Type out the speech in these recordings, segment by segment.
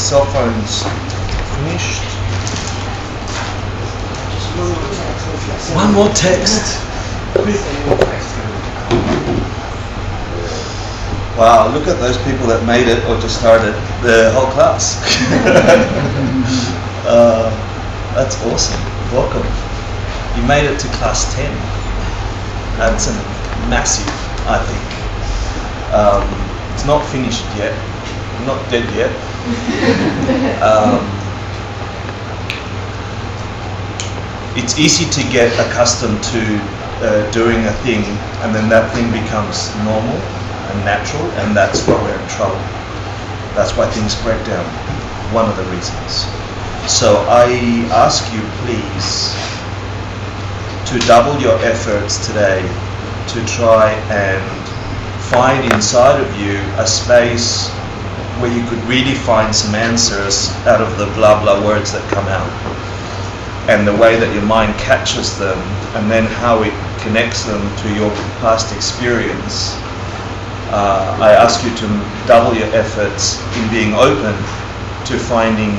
cell phones finished. One more text. Wow, look at those people that made it or just started the whole class. That's awesome. Welcome. You made it to class 10. That's massive, I think. It's not finished yet. I'm not dead yet. It's easy to get accustomed to doing a thing, and then that thing becomes normal and natural, and that's why we're in trouble. That's why things break down. One of the reasons. So I ask you, please, to double your efforts today to try and find inside of you a space where you could really find some answers out of the blah blah words that come out, and the way that your mind catches them, and then how it connects them to your past experience. I ask you to double your efforts in being open to finding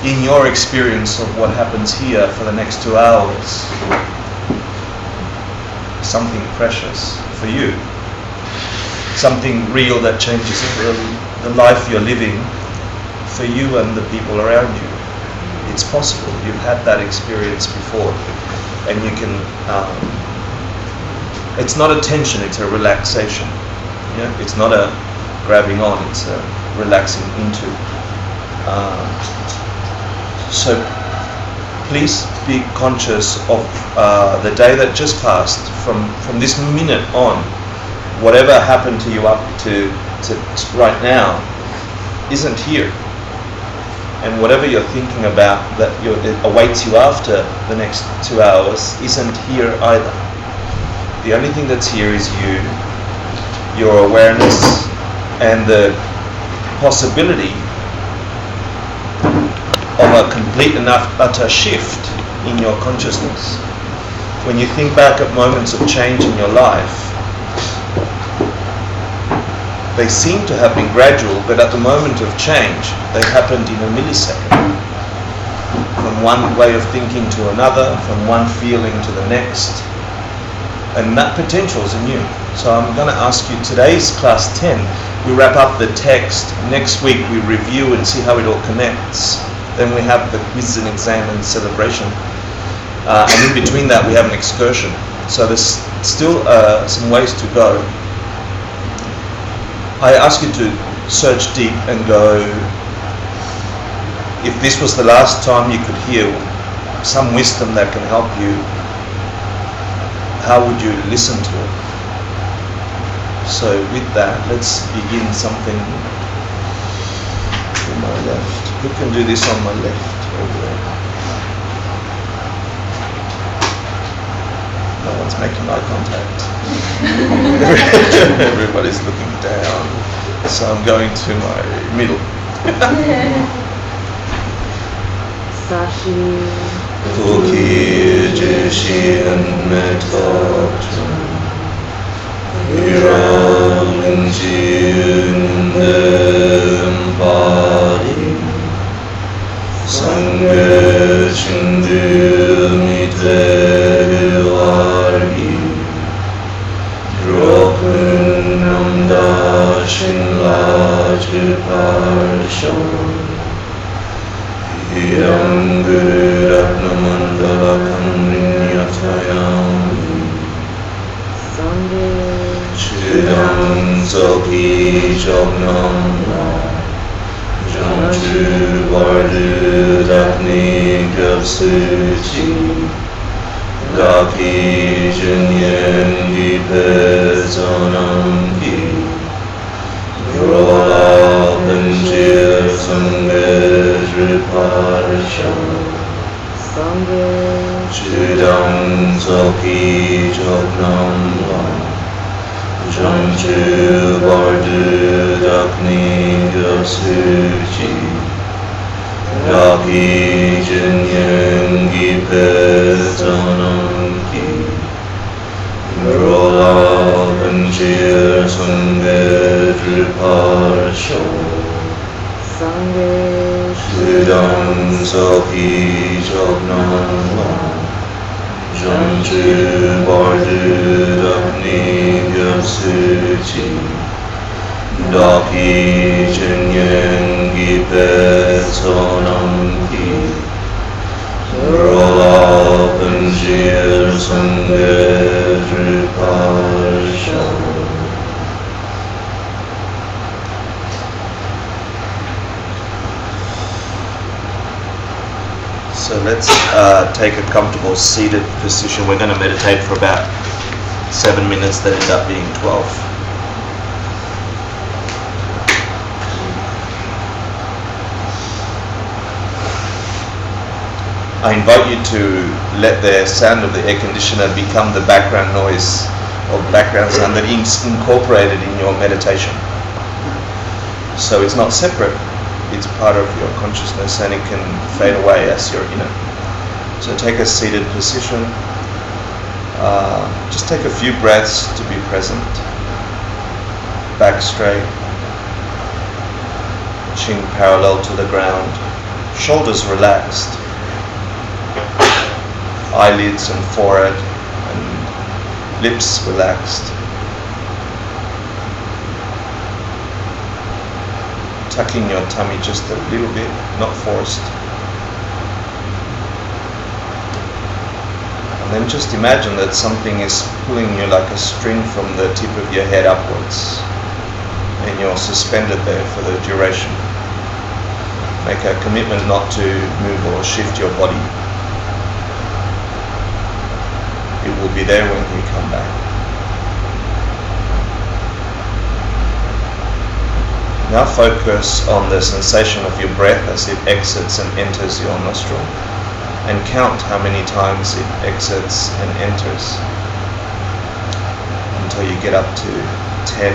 in your experience of what happens here for the next 2 hours something precious for you, something real that changes the life you're living for you and the people around you. It's possible. You've had that experience before, and you can. It's not a tension; it's a relaxation. Yeah, it's not a grabbing on; it's a relaxing into. So, please be conscious of the day that just passed. From this minute on, whatever happened to you up to right now isn't here. And whatever you're thinking about that it awaits you after the next 2 hours isn't here either. The only thing that's here is you, your awareness, and the possibility of a complete and utter shift in your consciousness. When you think back at moments of change in your life, they seem to have been gradual, but at the moment of change, they happened in a millisecond. From one way of thinking to another, from one feeling to the next. And that potential is new. So I'm going to ask you, today's class 10, we wrap up the text. Next week we review and see how it all connects. Then we have the quiz and exam and celebration. And in between that we have an excursion. So there's still some ways to go. I ask you to search deep and go, if this was the last time you could hear some wisdom that can help you, how would you listen to it? So with that, let's begin something to my left. Who can do this on my left? Over there. No one's making eye contact. Everybody's looking down. So I'm going to my middle. Sashi Toki Geshe and Metapton Renunciation embodies Sangha Chindu Mite Vargi Dropun Namdashin Lajir Parshon Yang Guru Ratnamandala Kamrinyatayami Chidam Soki Jobnam Jantu Vardu Dakni Gapsuchi Daki Jinyen Gipezonam Gi Rola Panjir Sangha Riparshan Chidam Soki Joknam Janchu Bardu Dakni Gasuchi Daki Jinyen Gipezonam Ki Rola Panjir Sangha Riparshan Dang Soki Choknan Long Janchu Bardu Dakni Gyatsuchi Daki Chenyen Gipe Sonam Ki Rola Panjir Sangye Tripasha. So let's take a comfortable seated position. We're going to meditate for about 7 minutes that end up being 12. I invite you to let the sound of the air conditioner become the background noise or background sound that is incorporated in your meditation. So it's not separate. It's part of your consciousness and it can fade away as you're in it. So take a seated position. Just take a few breaths to be present. Back straight. Chin parallel to the ground. Shoulders relaxed. Eyelids and forehead and lips relaxed. Tucking your tummy just a little bit, not forced. And then just imagine that something is pulling you like a string from the tip of your head upwards, and you're suspended there for the duration. Make a commitment not to move or shift your body. It will be there when you come back. Now focus on the sensation of your breath as it exits and enters your nostril, and count how many times it exits and enters until you get up to 10.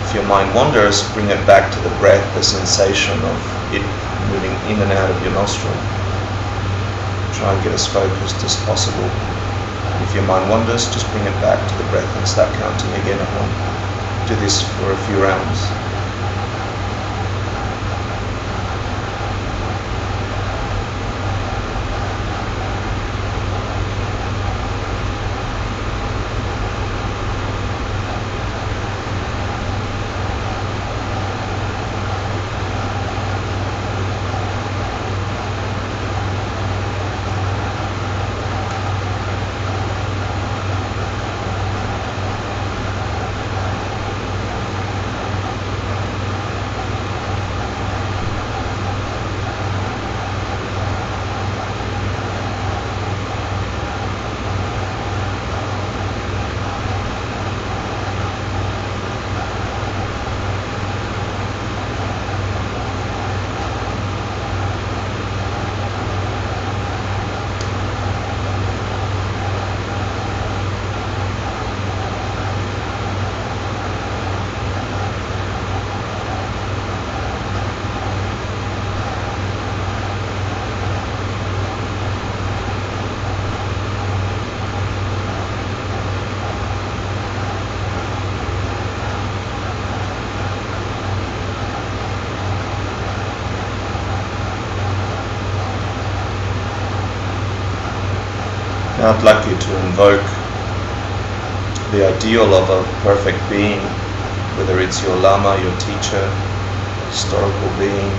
If your mind wanders, bring it back to the breath, the sensation of it moving in and out of your nostril. Try and get as focused as possible. If your mind wanders, just bring it back to the breath and start counting again at 1. Do this for a few rounds. Now I'd like you to invoke the ideal of a perfect being, whether it's your Lama, your teacher, historical being.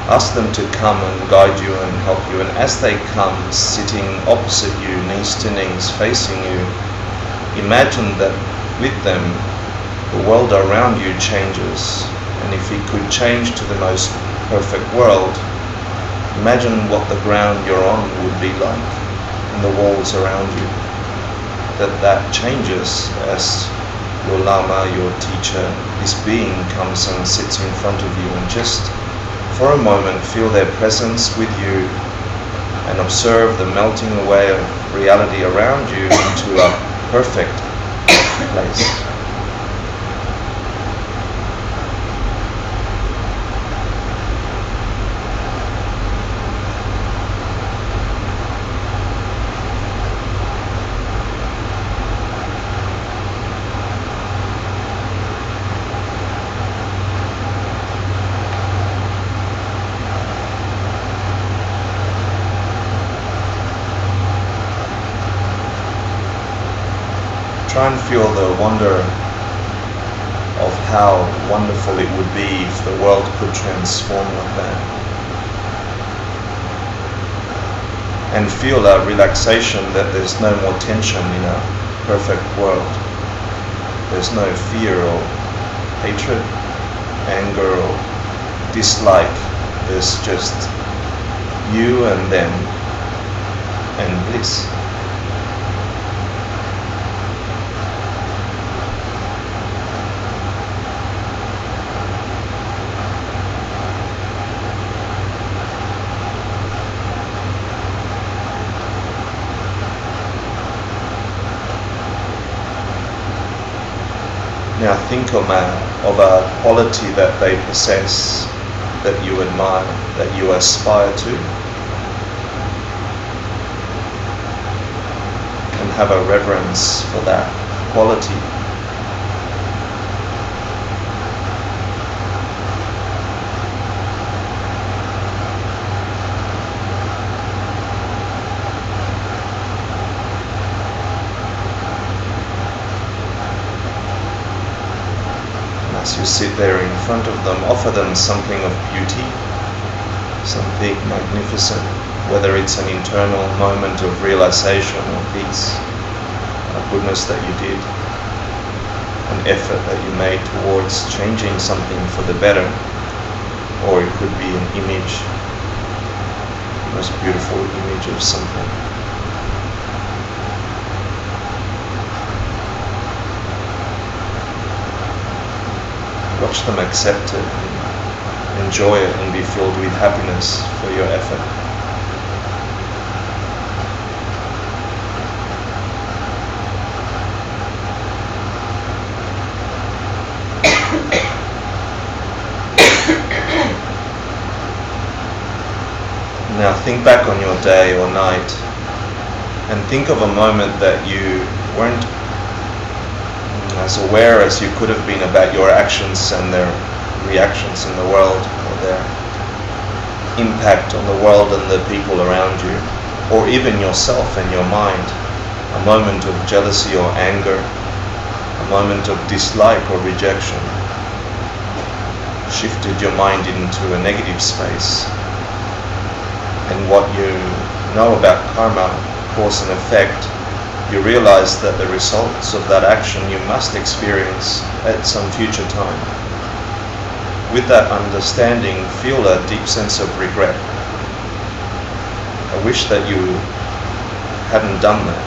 Ask them to come and guide you and help you, and as they come, sitting opposite you, knees to knees, facing you, imagine that with them, the world around you changes, and if it could change to the most perfect world, imagine what the ground you're on would be like, and the walls around you. That changes as your Lama, your teacher, this being comes and sits in front of you, and just for a moment feel their presence with you and observe the melting away of reality around you into a perfect place. try and feel the wonder of how wonderful it would be if the world could transform like that. And feel a relaxation that there's no more tension in a perfect world. There's no fear or hatred, anger or dislike. There's just you and them and bliss. Now think of a quality that they possess, that you admire, that you aspire to, and have a reverence for that quality. As you sit there in front of them, offer them something of beauty, something magnificent, whether it's an internal moment of realization or peace, a goodness that you did, an effort that you made towards changing something for the better, or it could be an image, the most beautiful image of something. Watch them accept it, and enjoy it, and be filled with happiness for your effort. Now think back on your day or night, and think of a moment that you weren't as aware as you could have been about your actions and their reactions in the world, or their impact on the world and the people around you, or even yourself and your mind. A moment of jealousy or anger, a moment of dislike or rejection, shifted your mind into a negative space. And what you know about karma, cause and effect, you realize that the results of that action you must experience at some future time. With that understanding, feel a deep sense of regret. I wish that you hadn't done that,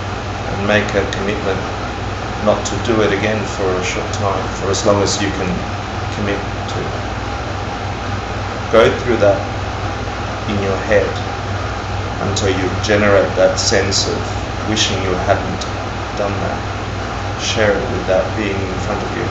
and make a commitment not to do it again for a short time, for as long as you can commit to. Go through that in your head until you generate that sense of wishing you hadn't done that. Share it with that being in front of you.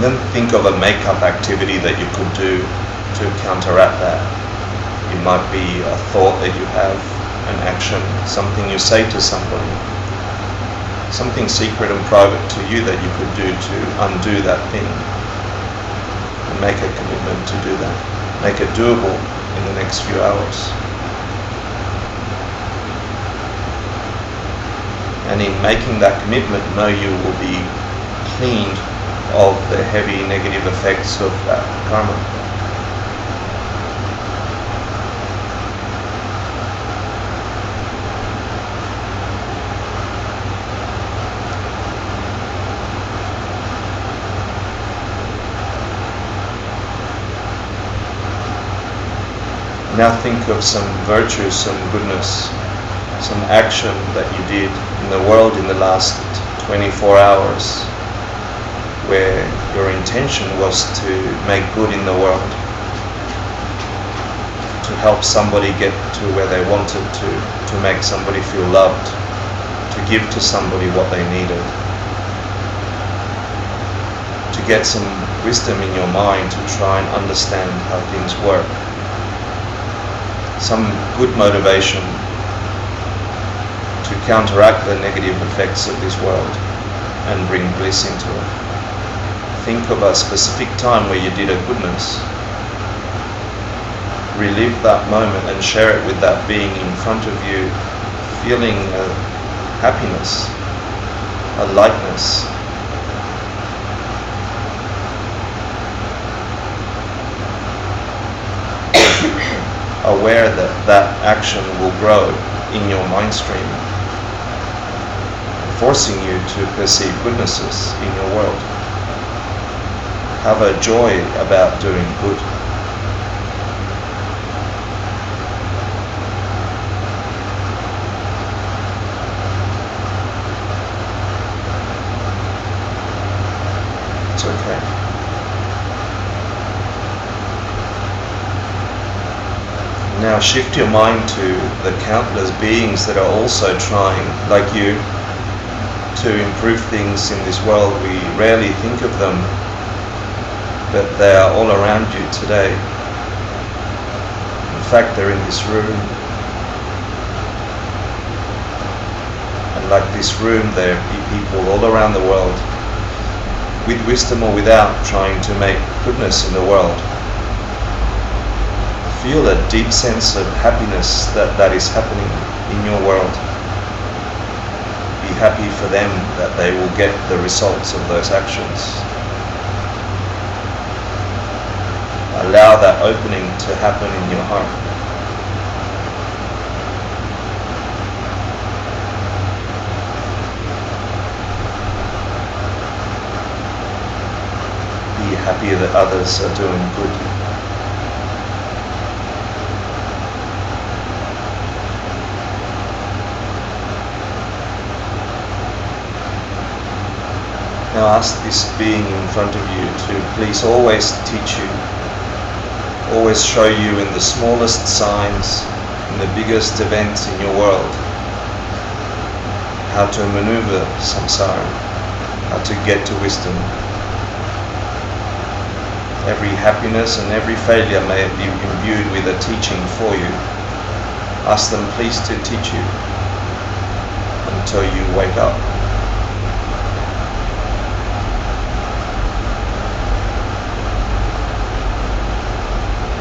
And then think of a make-up activity that you could do to counteract that. It might be a thought that you have, an action, something you say to somebody, something secret and private to you that you could do to undo that thing. And make a commitment to do that. Make it doable in the next few hours. And in making that commitment, know you will be cleaned of the heavy negative effects of that karma. Now think of some virtue, some goodness, some action that you did in the world in the last 24 hours. Where your intention was to make good in the world, to help somebody get to where they wanted to make somebody feel loved, to give to somebody what they needed. to get some wisdom in your mind to try and understand how things work. Some good motivation to counteract the negative effects of this world and bring bliss into it. Think of a specific time where you did a goodness. Relive that moment and share it with that being in front of you, feeling a happiness, a lightness. Aware that that action will grow in your mind stream, forcing you to perceive goodnesses in your world. Have a joy about doing good. It's okay. Now shift your mind to the countless beings that are also trying, like you, to improve things in this world. We rarely think of them, but they are all around you today. In fact, they're in this room. And like this room, there are people all around the world, with wisdom or without, trying to make goodness in the world. Feel a deep sense of happiness that is happening in your world. Be happy for them that they will get the results of those actions. Allow that opening to happen in your heart. Be happy that others are doing good. Now ask this being in front of you to please always teach you, always show you in the smallest signs, in the biggest events in your world, how to maneuver samsara, how to get to wisdom. Every happiness and every failure may be imbued with a teaching for you. Ask them please to teach you until you wake up.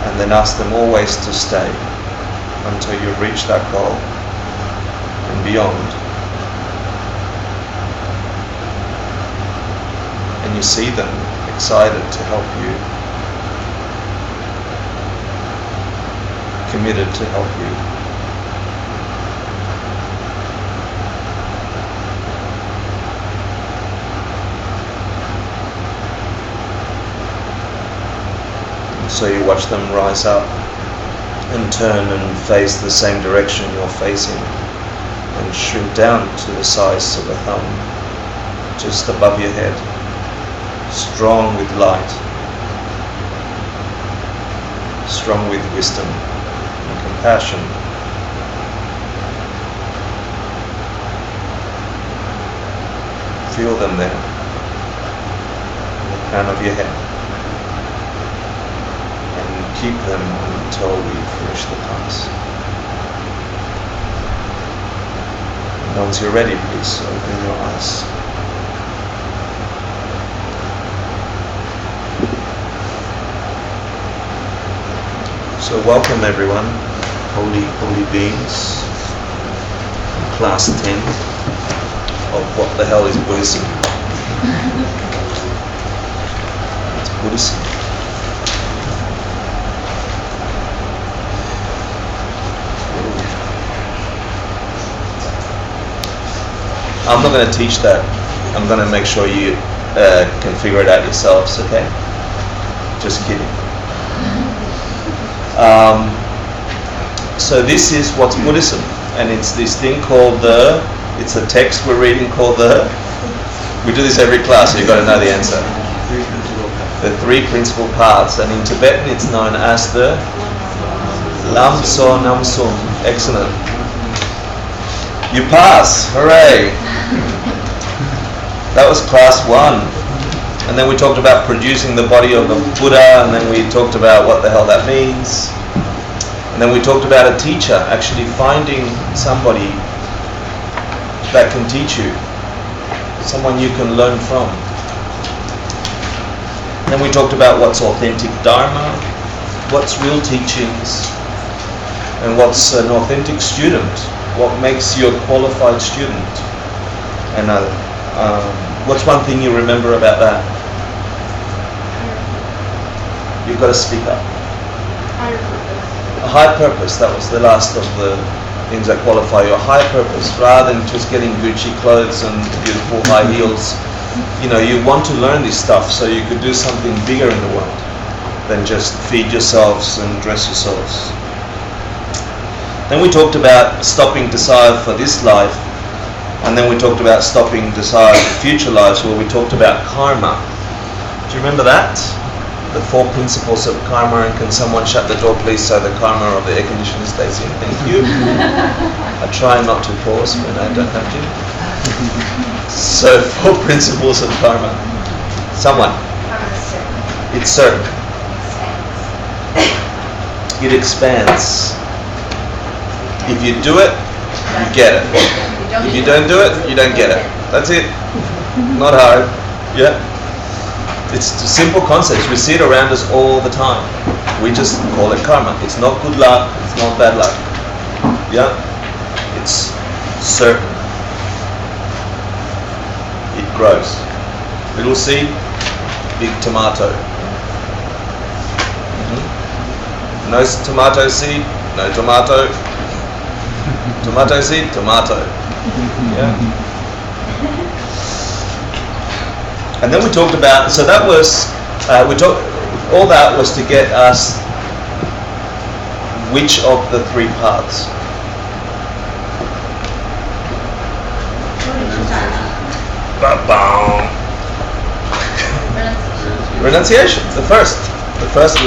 And then ask them always to stay until you reach that goal and beyond. And you see them excited to help you, committed to help you. So you watch them rise up and turn and face the same direction you're facing and shrink down to the size of a thumb, just above your head, strong with light, strong with wisdom and compassion. Feel them there, in the crown of your head. Keep them until we finish the class. And once you're ready, please open your eyes. So welcome everyone, holy beings, class 10 of What the Hell is Buddhism? It's Buddhism. I'm not going to teach that. I'm going to make sure you can figure it out yourselves, okay? Just kidding. So this is what's Buddhism, and it's this thing called it's a text we're reading called we do this every class, so you've got to know the answer. The three principal paths, and in Tibetan it's known as the Lamtso Namsum. Excellent. You pass, hooray! That was class 1. And then we talked about producing the body of a Buddha, and then we talked about what the hell that means. And then we talked about a teacher, actually finding somebody that can teach you, someone you can learn from. Then we talked about what's authentic Dharma, what's real teachings, and what's an authentic student, what makes you a qualified student. And what's one thing you remember about that? You've got to speak up. Higher purpose. A high purpose, that was the last of the things that qualify you. A high purpose, rather than just getting Gucci clothes and beautiful high heels. You know, you want to learn this stuff so you could do something bigger in the world than just feed yourselves and dress yourselves. Then we talked about stopping desire for this life, and then we talked about stopping desire for future lives, where we talked about karma. Do you remember that? The 4 principles of karma. And can someone shut the door please so the karma of the air conditioner stays in? Thank you. I try not to pause when I don't have to. So 4 principles of karma. Someone. It's certain. It expands. If you do it, you get it. If you don't do it, you don't get it. That's it. Not hard. Yeah. It's a simple concept. We see it around us all the time. We just call it karma. It's not good luck. It's not bad luck. Yeah. It's certain. It grows. Little seed, big tomato. No tomato seed, no tomato. Tomato seed, tomato. Yeah. And then we talked about, so that was, all that was to get us which of the 3 paths? Renunciation, the first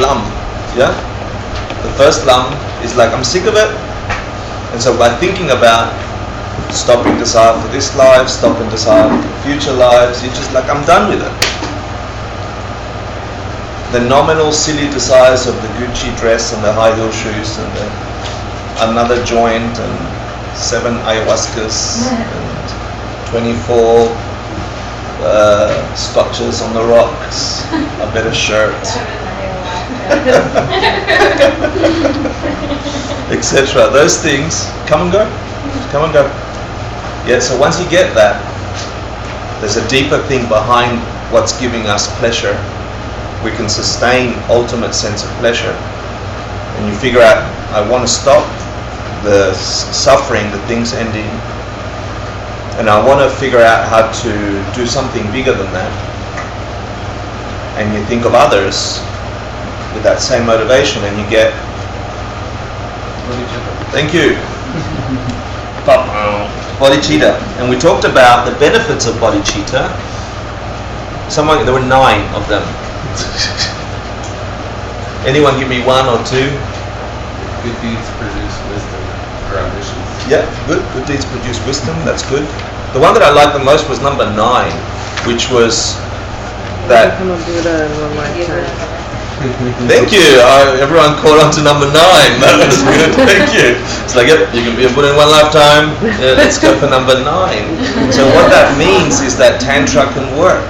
lam, yeah? The first lam is like, I'm sick of it. And so by thinking about stopping desire for this life, stopping desire for future lives, you're just like, I'm done with it. The nominal silly desires of the Gucci dress and the high heel shoes and another joint and 7 ayahuascas and 24 scotches on the rocks, a better shirt, etc. Those things come and go. Come and go. Yeah, so once you get that, there's a deeper thing behind what's giving us pleasure. We can sustain ultimate sense of pleasure. And you figure out, I want to stop the suffering, the things ending, and I want to figure out how to do something bigger than that. And you think of others with that same motivation, and you get, thank you, bodhicitta. And we talked about the benefits of bodhicitta. There were 9 of them. Anyone give me 1 or 2? Good deeds produce wisdom or ambitions. Yeah, good. Good deeds produce wisdom. That's good. The one that I liked the most was number 9, which was that. Become a Buddha in one lifetime. Thank you. Everyone caught on to number 9. That was good. Thank you. It's like, yep, you can be a Buddha in one lifetime. Yeah, let's go for number 9. So what that means is that Tantra can work.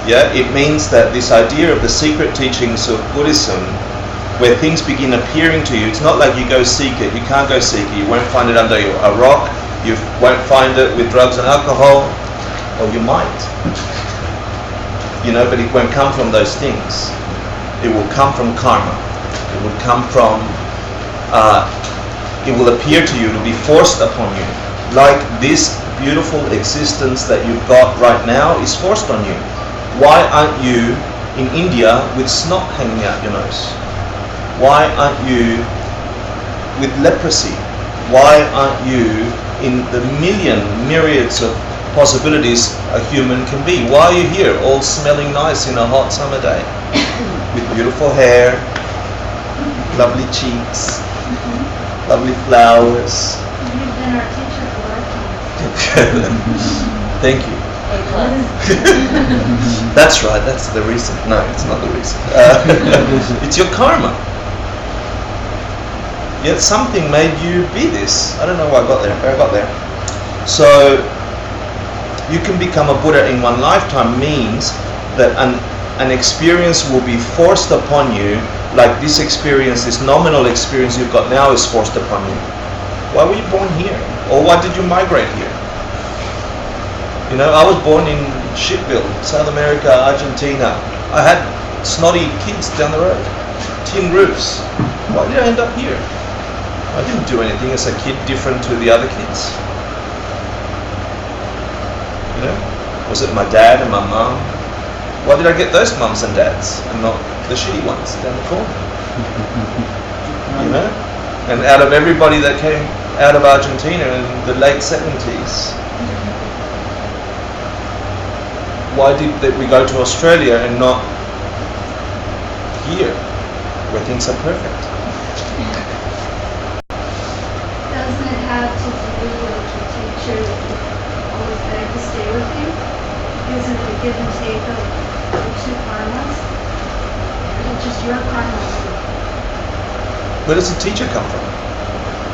Yeah, it means that this idea of the secret teachings of Buddhism, where things begin appearing to you, it's not like you go seek it. You can't go seek it. You won't find it under a rock. You won't find it with drugs and alcohol. Or you might. You know, but it won't come from those things. It will come from karma. It will come from, it will appear to you, to be forced upon you. Like this beautiful existence that you've got right now is forced on you. Why aren't you in India with snot hanging out your nose? Why aren't you with leprosy? Why aren't you in the myriads of possibilities a human can be? Why are you here all smelling nice in a hot summer day? With beautiful hair, lovely cheeks, lovely flowers. You've been our teacher for a lifetime. Thank you. That's right, that's the reason. No, it's not the reason. It's your karma. Yet something made you be this. I don't know why I got there. So, you can become a Buddha in one lifetime means that an experience will be forced upon you, like this experience, this nominal experience you've got now is forced upon you. Why were you born here? Or why did you migrate here? You know, I was born in Shipville, South America, Argentina. I had snotty kids down the road, tin roofs. Why did I end up here? I didn't do anything as a kid different to the other kids. You know, was it my dad and my mum? Why did I get those mums and dads and not the shitty ones down the corner? You know? And out of everybody that came out of Argentina in the late 70s, why did we go to Australia and not here, where things are perfect? Doesn't it have to do with the teacher always begged to stay with you? Isn't it a give and take of the two karmas? Or is it just your karma? Where does the teacher come from?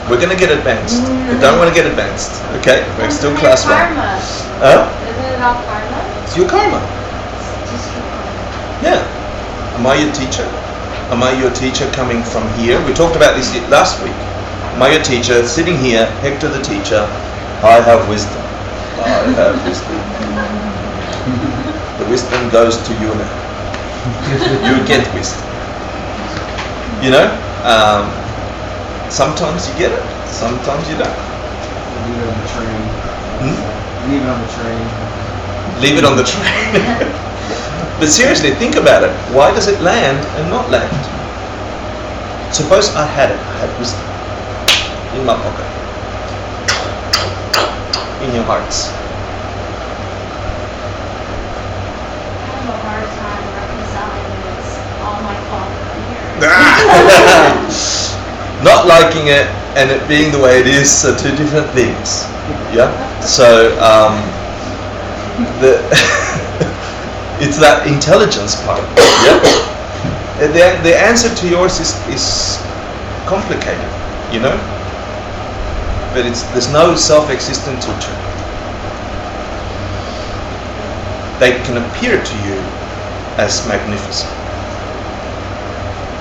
We're going to get advanced. We don't want to get advanced. Okay, we're still class 1. Karma. Huh? Isn't it all karma? It's your karma. It's just your karma. Yeah. Am I your teacher? Am I your teacher coming from here? We talked about this last week. Am I your teacher sitting here, Hector the teacher? I have wisdom. I have wisdom. The wisdom goes to you now. You get wisdom. You know? Sometimes you get it, sometimes you don't. Leave it on the train. Leave it on the train. Leave it on the train. But seriously, think about it. Why does it land and not land? Suppose I had it. I had wisdom in my pocket, in your hearts. I have a hard time reconciling that it's all my fault that I'm here. Not liking it and it being the way it is are two different things. Yeah. So it's that intelligence part. Yeah. The answer to yours is complicated, you know. But there's no self-existent teacher. They can appear to you as magnificent.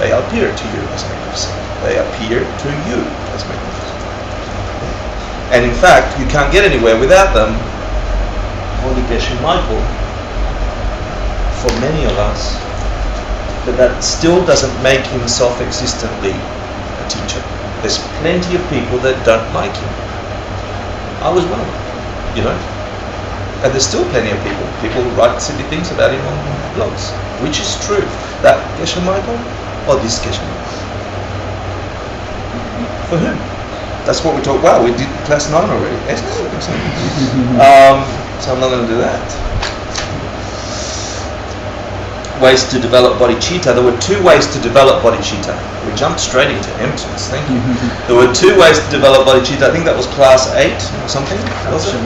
They appear to you as magnificent. They appear to you as magnificent. And in fact, you can't get anywhere without them. Holy Geshe Michael, for many of us, but that still doesn't make him self-existently a teacher. There's plenty of people that don't like him. I was one of them, you know. And there's still plenty of people who write silly things about him on blogs, which is true. That Geshe Michael or this Geshe Michael? For whom? That's what we talked. Wow, we did class 9 already. Excellent. So I'm not going to do that. Ways to develop bodhicitta. There were 2 ways to develop bodhicitta. We jumped straight into emptiness. Thank you. There were 2 ways to develop bodhicitta. I think that was class 8 or something. Was it?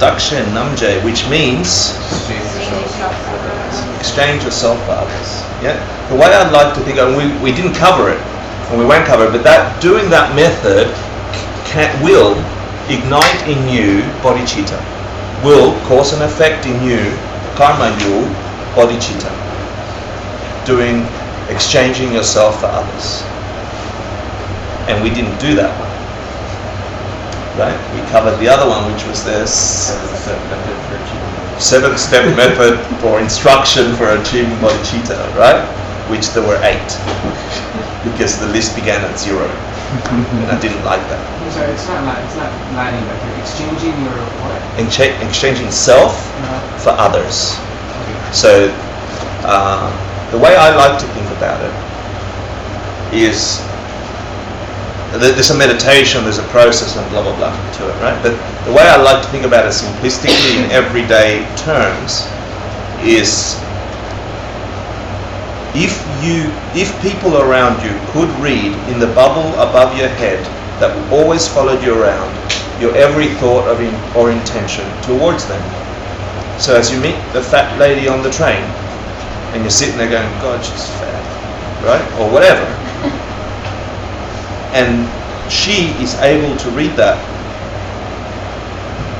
Daksha Namje, which means exchange yourself for others. Yeah. The way I'd like to think, and we didn't cover it, and we won't cover it, but that doing that method will ignite in you bodhicitta, will cause an effect in you, karma yul, bodhicitta, exchanging yourself for others. And we didn't do that one, right? We covered the other one, which was the 7-step method for instruction for achieving bodhicitta, right? Which there were 8, because the list began at 0, and I didn't like that. So it's not lining, but you're exchanging your what? Exchanging self for others. Okay. So the way I like to think about it is there's a meditation, there's a process, and blah blah blah to it, right? But the way I like to think about it simplistically in everyday terms is if people around you could read in the bubble above your head that always followed you around, your every thought or intention towards them. So as you meet the fat lady on the train, and you're sitting there going, God, she's fat, right? Or whatever. And she is able to read that,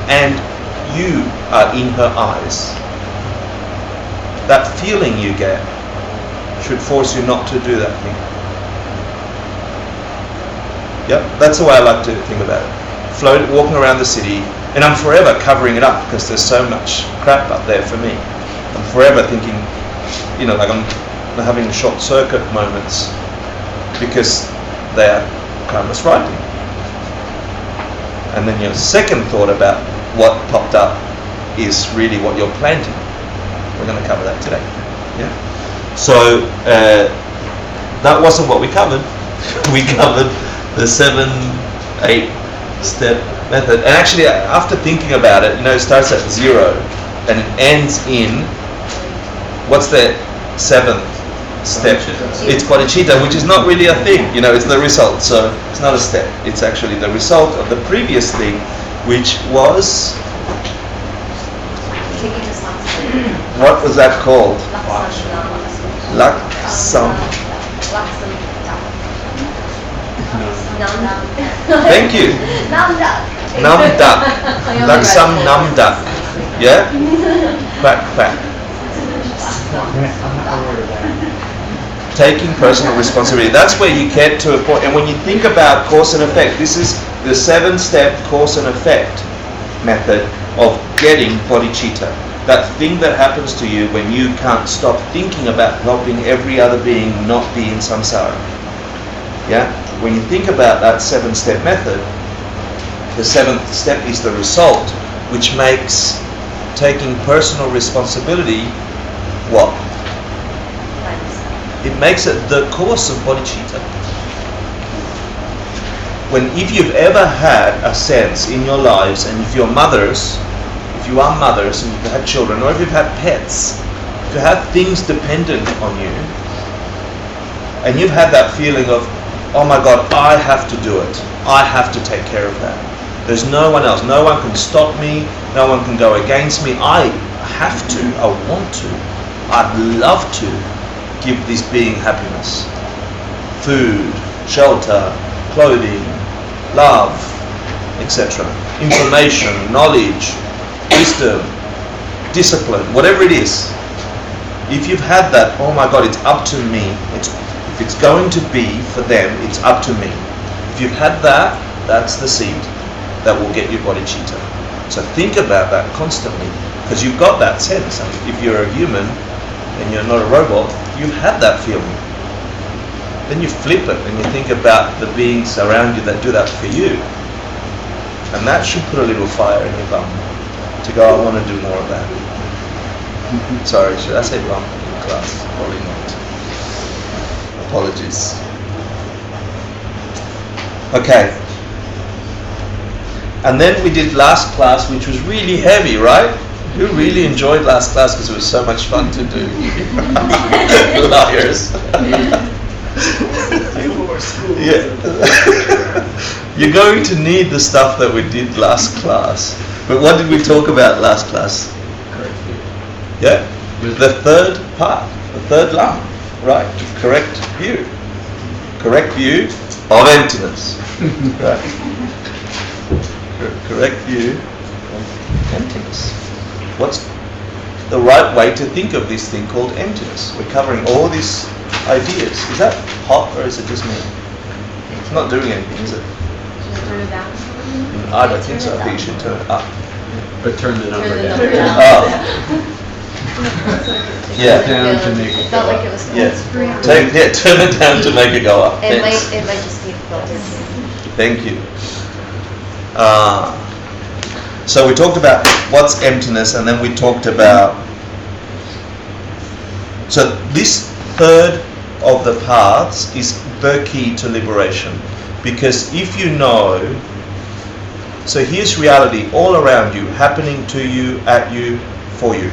and you are in her eyes. That feeling you get should force you not to do that thing. Yep, that's the way I like to think about it. Walking around the city, and I'm forever covering it up because there's so much crap up there for me. I'm forever thinking, like I'm having short circuit moments because they're karma's writing. And then your second thought about what popped up is really what you're planting. We're going to cover that today. Yeah. So that wasn't what we covered. We covered the 7-8 step method. And actually, after thinking about it, it starts at 0 and it ends in, what's the 7th step? It's bodhicitta, which is not really a thing. It's the result. So it's not a step. It's actually the result of the previous thing, which was, what was that called? Laksam. Thank you. Namdak. Laksam namdak. Yeah? Quack. Taking personal responsibility. That's where you get to a point. And when you think about cause and effect, this is the 7-step cause and effect method of getting bodhicitta. That thing that happens to you when you can't stop thinking about helping every other being not be in samsara. Yeah? When you think about that 7-step method, the 7th step is the result, which makes taking personal responsibility what? It makes it the course of bodhicitta. If you've ever had a sense in your lives, and if you are mothers and you've had children, or if you've had pets, if you have things dependent on you, and you've had that feeling of, oh my God, I have to do it. I have to take care of that. There's no one else. No one can stop me. No one can go against me. I have to. I want to. I'd love to give this being happiness. Food, shelter, clothing, love, etc. Information, knowledge, wisdom, discipline, whatever it is. If you've had that, oh my God, it's up to me. If it's going to be for them, it's up to me. If you've had that, that's the seed that will get you bodhicitta. So think about that constantly, because you've got that sense. If you're a human and you're not a robot, you've had that feeling. Then you flip it and you think about the beings around you that do that for you. And that should put a little fire in your bum to go, I want to do more of that. Sorry, should I say bum in class? Probably not. Apologies. Okay. And then we did last class, which was really heavy, right? Who really enjoyed last class because it was so much fun to do? Liars. Yeah. You're going to need the stuff that we did last class. But what did we talk about last class? Yeah? The third part, the third lam, right? Correct view. Correct view of emptiness. Right? Correct view of emptiness. What's the right way to think of this thing called emptiness? We're covering all these ideas. Is that hot or is it just me? It's not doing anything, is it? Turn it down. I don't think so. I think you should turn it up. But turn the number Turn the down. number down. Oh. Yeah. Down to make It it felt go like up. it was Yeah. screen. Turn it down to make it go up. It Thanks. might just need filters. Thank you. So we talked about what's emptiness, and then we talked about. So this third of the paths is the key to liberation, because if you know. So here's reality all around you, happening to you, at you, for you,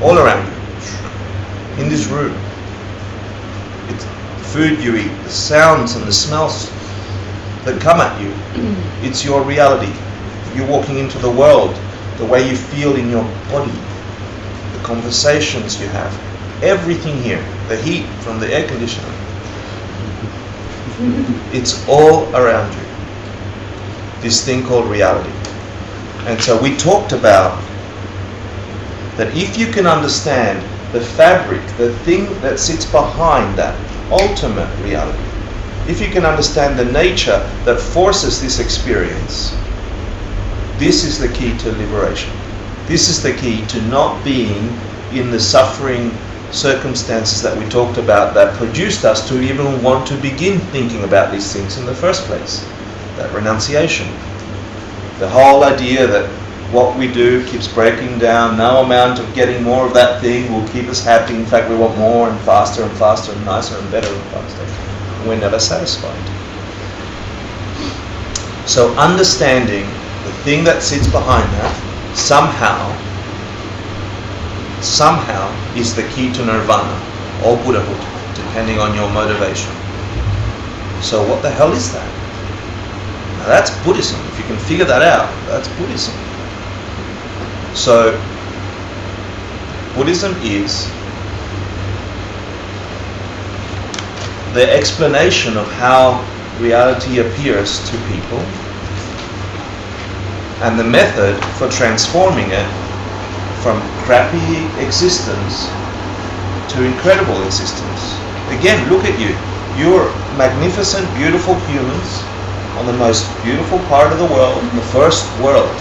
all around you, in this room. It's food you eat, the sounds and the smells that come at you. It's your reality. you're walking into the world, the way you feel in your body, the conversations you have, everything here, the heat from the air conditioner, it's all around you. This thing called reality. And so we talked about that if you can understand the fabric, the thing that sits behind that ultimate reality, if you can understand the nature that forces this experience, this is the key to liberation. This is the key to not being in the suffering circumstances that we talked about that produced us to even want to begin thinking about these things in the first place. That renunciation. The whole idea that what we do keeps breaking down, no amount of getting more of that thing will keep us happy. In fact, we want more and faster and faster and nicer and better and faster. We're never satisfied. So understanding the thing that sits behind that somehow is the key to nirvana or Buddhahood, depending on your motivation. So what the hell is that? Now that's Buddhism. If you can figure that out, that's Buddhism. So Buddhism is the explanation of how reality appears to people and the method for transforming it from crappy existence to incredible existence. Again, look at you. You're magnificent, beautiful humans on the most beautiful part of the world, the first world.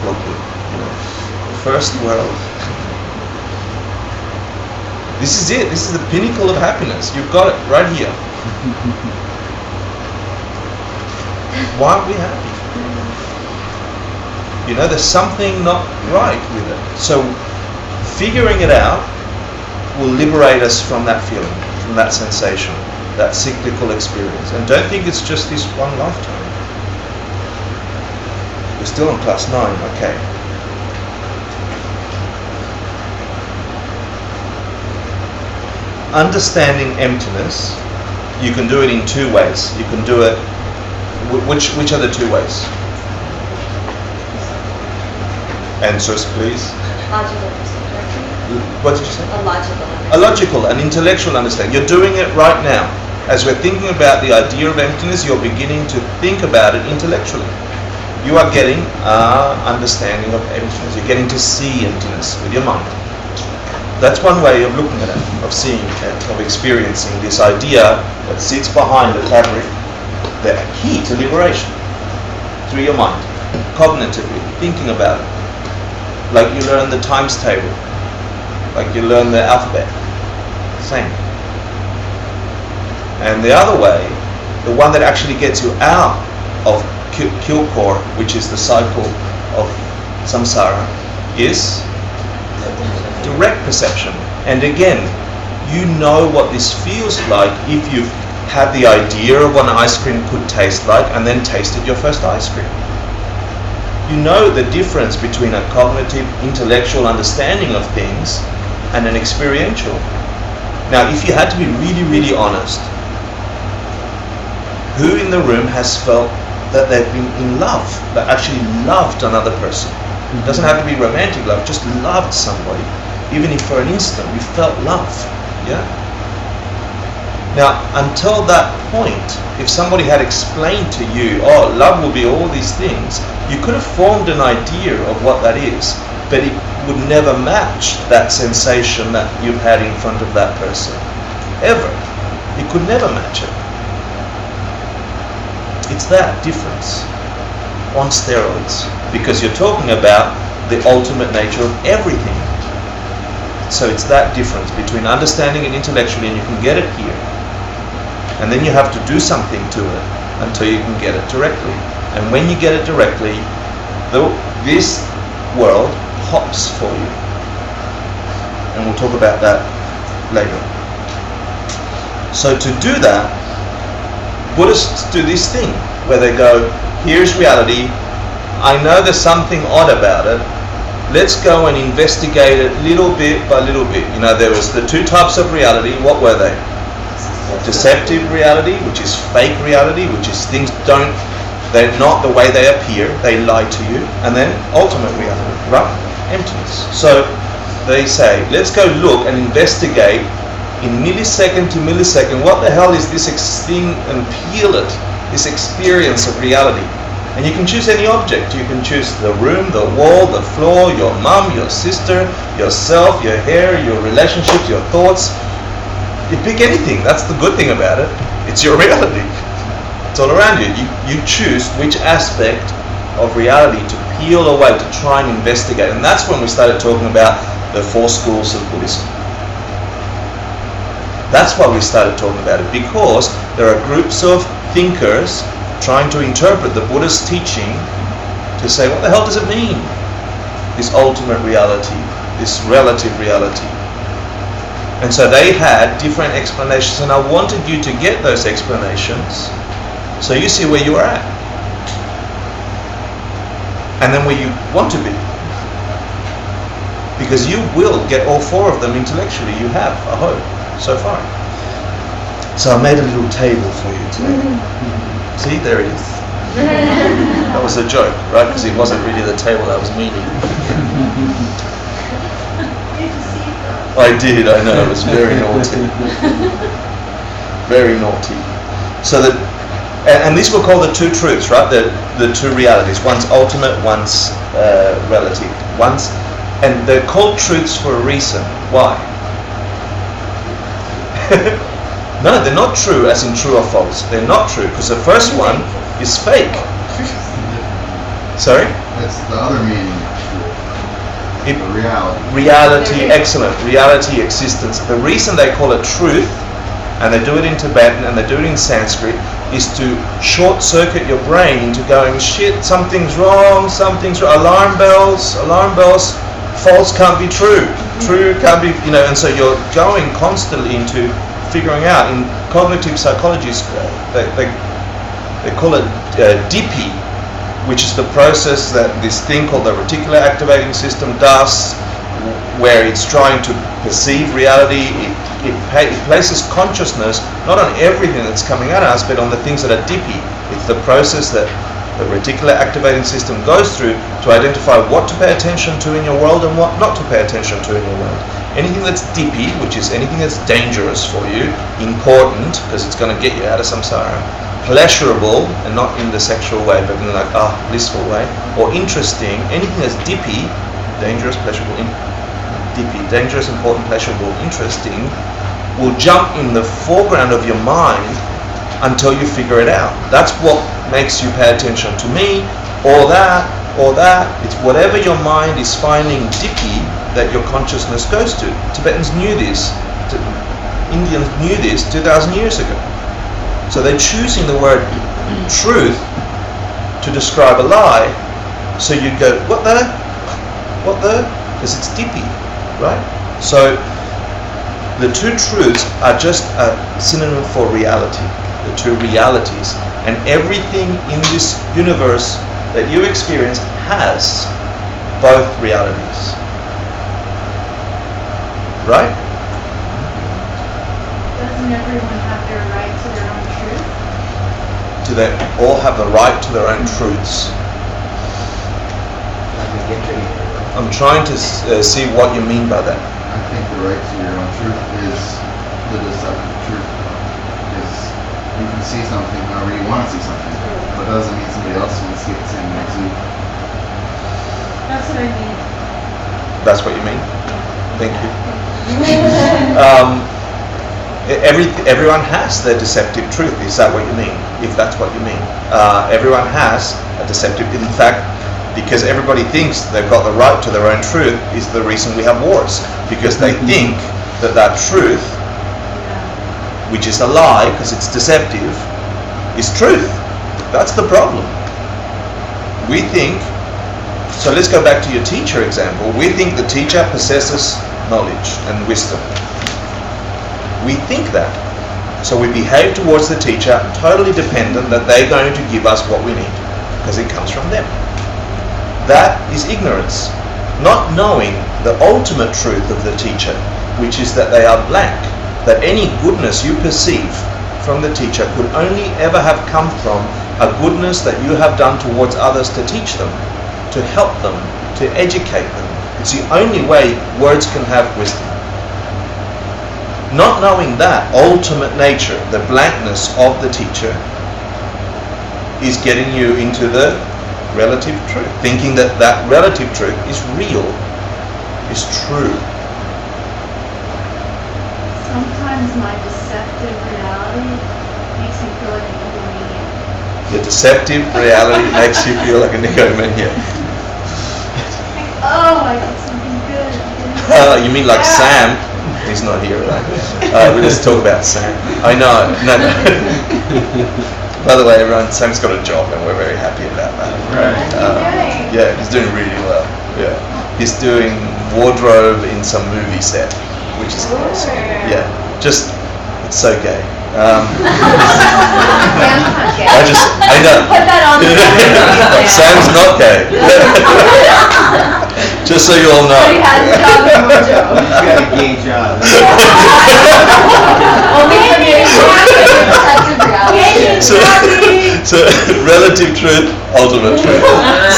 Look, the first world. This is it. This is the pinnacle of happiness. You've got it right here. Why aren't we happy? You know, there's something not right with it. So figuring it out will liberate us from that feeling, from that sensation, that cyclical experience. And don't think it's just this one lifetime. We're still on class 9, okay. Understanding emptiness, you can do it in two ways. You can do it, which are the two ways? Answers, please. Logical perception. What did you say? A logical understanding. A logical, an intellectual understanding. You're doing it right now. As we're thinking about the idea of emptiness, you're beginning to think about it intellectually. You are getting understanding of emptiness. You're getting to see emptiness with your mind. That's one way of looking at it, of seeing it, of experiencing this idea that sits behind the fabric, the key to liberation, through your mind, cognitively, thinking about it. Like you learn the times table, like you learn the alphabet, same. And the other way, the one that actually gets you out of kilkor, which is the cycle of samsara, is direct perception. And again, you know what this feels like if you've had the idea of what an ice cream could taste like and then tasted your first ice cream. You know the difference between a cognitive, intellectual understanding of things and an experiential. Now, if you had to be really, really honest, who in the room has felt that they've been in love, that actually loved another person? It doesn't have to be romantic love, just loved somebody. Even if for an instant you felt love, yeah? Now, until that point, if somebody had explained to you, oh, love will be all these things, you could have formed an idea of what that is, but it would never match that sensation that you've had in front of that person. Ever. It could never match it. It's that difference on steroids, because you're talking about the ultimate nature of everything. So it's that difference between understanding it intellectually, and you can get it here. And then you have to do something to it until you can get it directly. And when you get it directly, this world hops for you. And we'll talk about that later. So to do that, Buddhists do this thing where they go, here's reality, I know there's something odd about it, let's go and investigate it little bit by little bit. You know, there was the two types of reality. What were they? Deceptive reality, which is fake reality, which is things don't They're not the way they appear. They lie to you. And then ultimate reality, right? Emptiness. So they say, let's go look and investigate in millisecond to millisecond, what the hell is this thing, and peel it, this experience of reality. And you can choose any object. You can choose the room, the wall, the floor, your mum, your sister, yourself, your hair, your relationships, your thoughts. You pick anything. That's the good thing about it. It's your reality. It's all around you. You choose which aspect of reality to peel away, to try and investigate. And that's when we started talking about the 4 schools of Buddhism. That's why we started talking about it, because there are groups of thinkers trying to interpret the Buddhist teaching to say, what the hell does it mean? This ultimate reality, this relative reality. And so they had different explanations, and I wanted you to get those explanations so you see where you are at. And then where you want to be. Because you will get all 4 of them intellectually. You have, I hope, so far. So I made a little table for you today. See, there it is. That was a joke, right? Because it wasn't really the table I was meaning. I did, I know, it was very naughty. Very naughty. So that, and these were called the 2 truths, right? The 2 realities. One's ultimate, one's relative. And they're called truths for a reason. Why? No, they're not true as in true or false. They're not true because the first one is fake. Sorry? That's the other meaning of truth. Reality, excellent. Reality, existence. The reason they call it truth, and they do it in Tibetan and they do it in Sanskrit, is to short circuit your brain into going, shit, something's wrong, alarm bells, false can't be true, true can't be, and so you're going constantly into figuring out. In cognitive psychology, they call it DP, which is the process that this thing called the reticular activating system does, where it's trying to perceive reality. It places consciousness not on everything that's coming at us, but on the things that are dippy. It's the process that the reticular activating system goes through to identify what to pay attention to in your world and what not to pay attention to in your world. Anything that's dippy, which is anything that's dangerous for you, important, because it's going to get you out of samsara, pleasurable, and not in the sexual way, but in like blissful way, or interesting, anything that's dippy, dangerous, pleasurable, dippy, dangerous, important, pleasurable, interesting, will jump in the foreground of your mind until you figure it out. That's what makes you pay attention to me, or that. It's whatever your mind is finding dippy that your consciousness goes to. Tibetans knew this. Indians knew this 2,000 years ago. So they're choosing the word truth to describe a lie. So you go, what the? Because it's dippy, right? So the 2 truths are just a synonym for reality, the 2 realities. And everything in this universe that you experience has both realities. Right? Doesn't everyone have their right to their own truth? Do they all have the right to their own truths? I'm trying to see what you mean by that. I think the right to your own truth is the deceptive truth. Because you can see something however you want to see something, but it doesn't mean somebody else wants to see it the same way as you. That's what I mean. That's what you mean? Thank you. Everyone has their deceptive truth. Is that what you mean? If that's what you mean. Everyone has a deceptive, in fact, because everybody thinks they've got the right to their own truth is the reason we have wars. Because they think that truth, which is a lie because it's deceptive, is truth. That's the problem. We think, so let's go back to your teacher example. We think the teacher possesses knowledge and wisdom. We think that. So we behave towards the teacher totally dependent that they're going to give us what we need because it comes from them. That is ignorance. Not knowing the ultimate truth of the teacher, which is that they are blank, that any goodness you perceive from the teacher could only ever have come from a goodness that you have done towards others to teach them, to help them, to educate them. It's the only way words can have wisdom. Not knowing that ultimate nature, the blankness of the teacher, is getting you into the relative truth, thinking that that relative truth is real, is true. Sometimes my deceptive reality makes me feel like an egomaniac. The deceptive reality makes you feel like a egomaniac. Like, oh, I did something good. You mean like Sam? He's not here, right? Let's talk about Sam. I know. No. By the way, everyone, Sam's got a job and we're very happy about that. Right. Yeah, he's doing really well. Yeah, he's doing wardrobe in some movie set, which is awesome. Yeah, just it's so gay. I know. Put that on the Sam's not gay. Just so you all know. He has a job in Mojo. He's got a gay job. Only So relative truth, ultimate truth.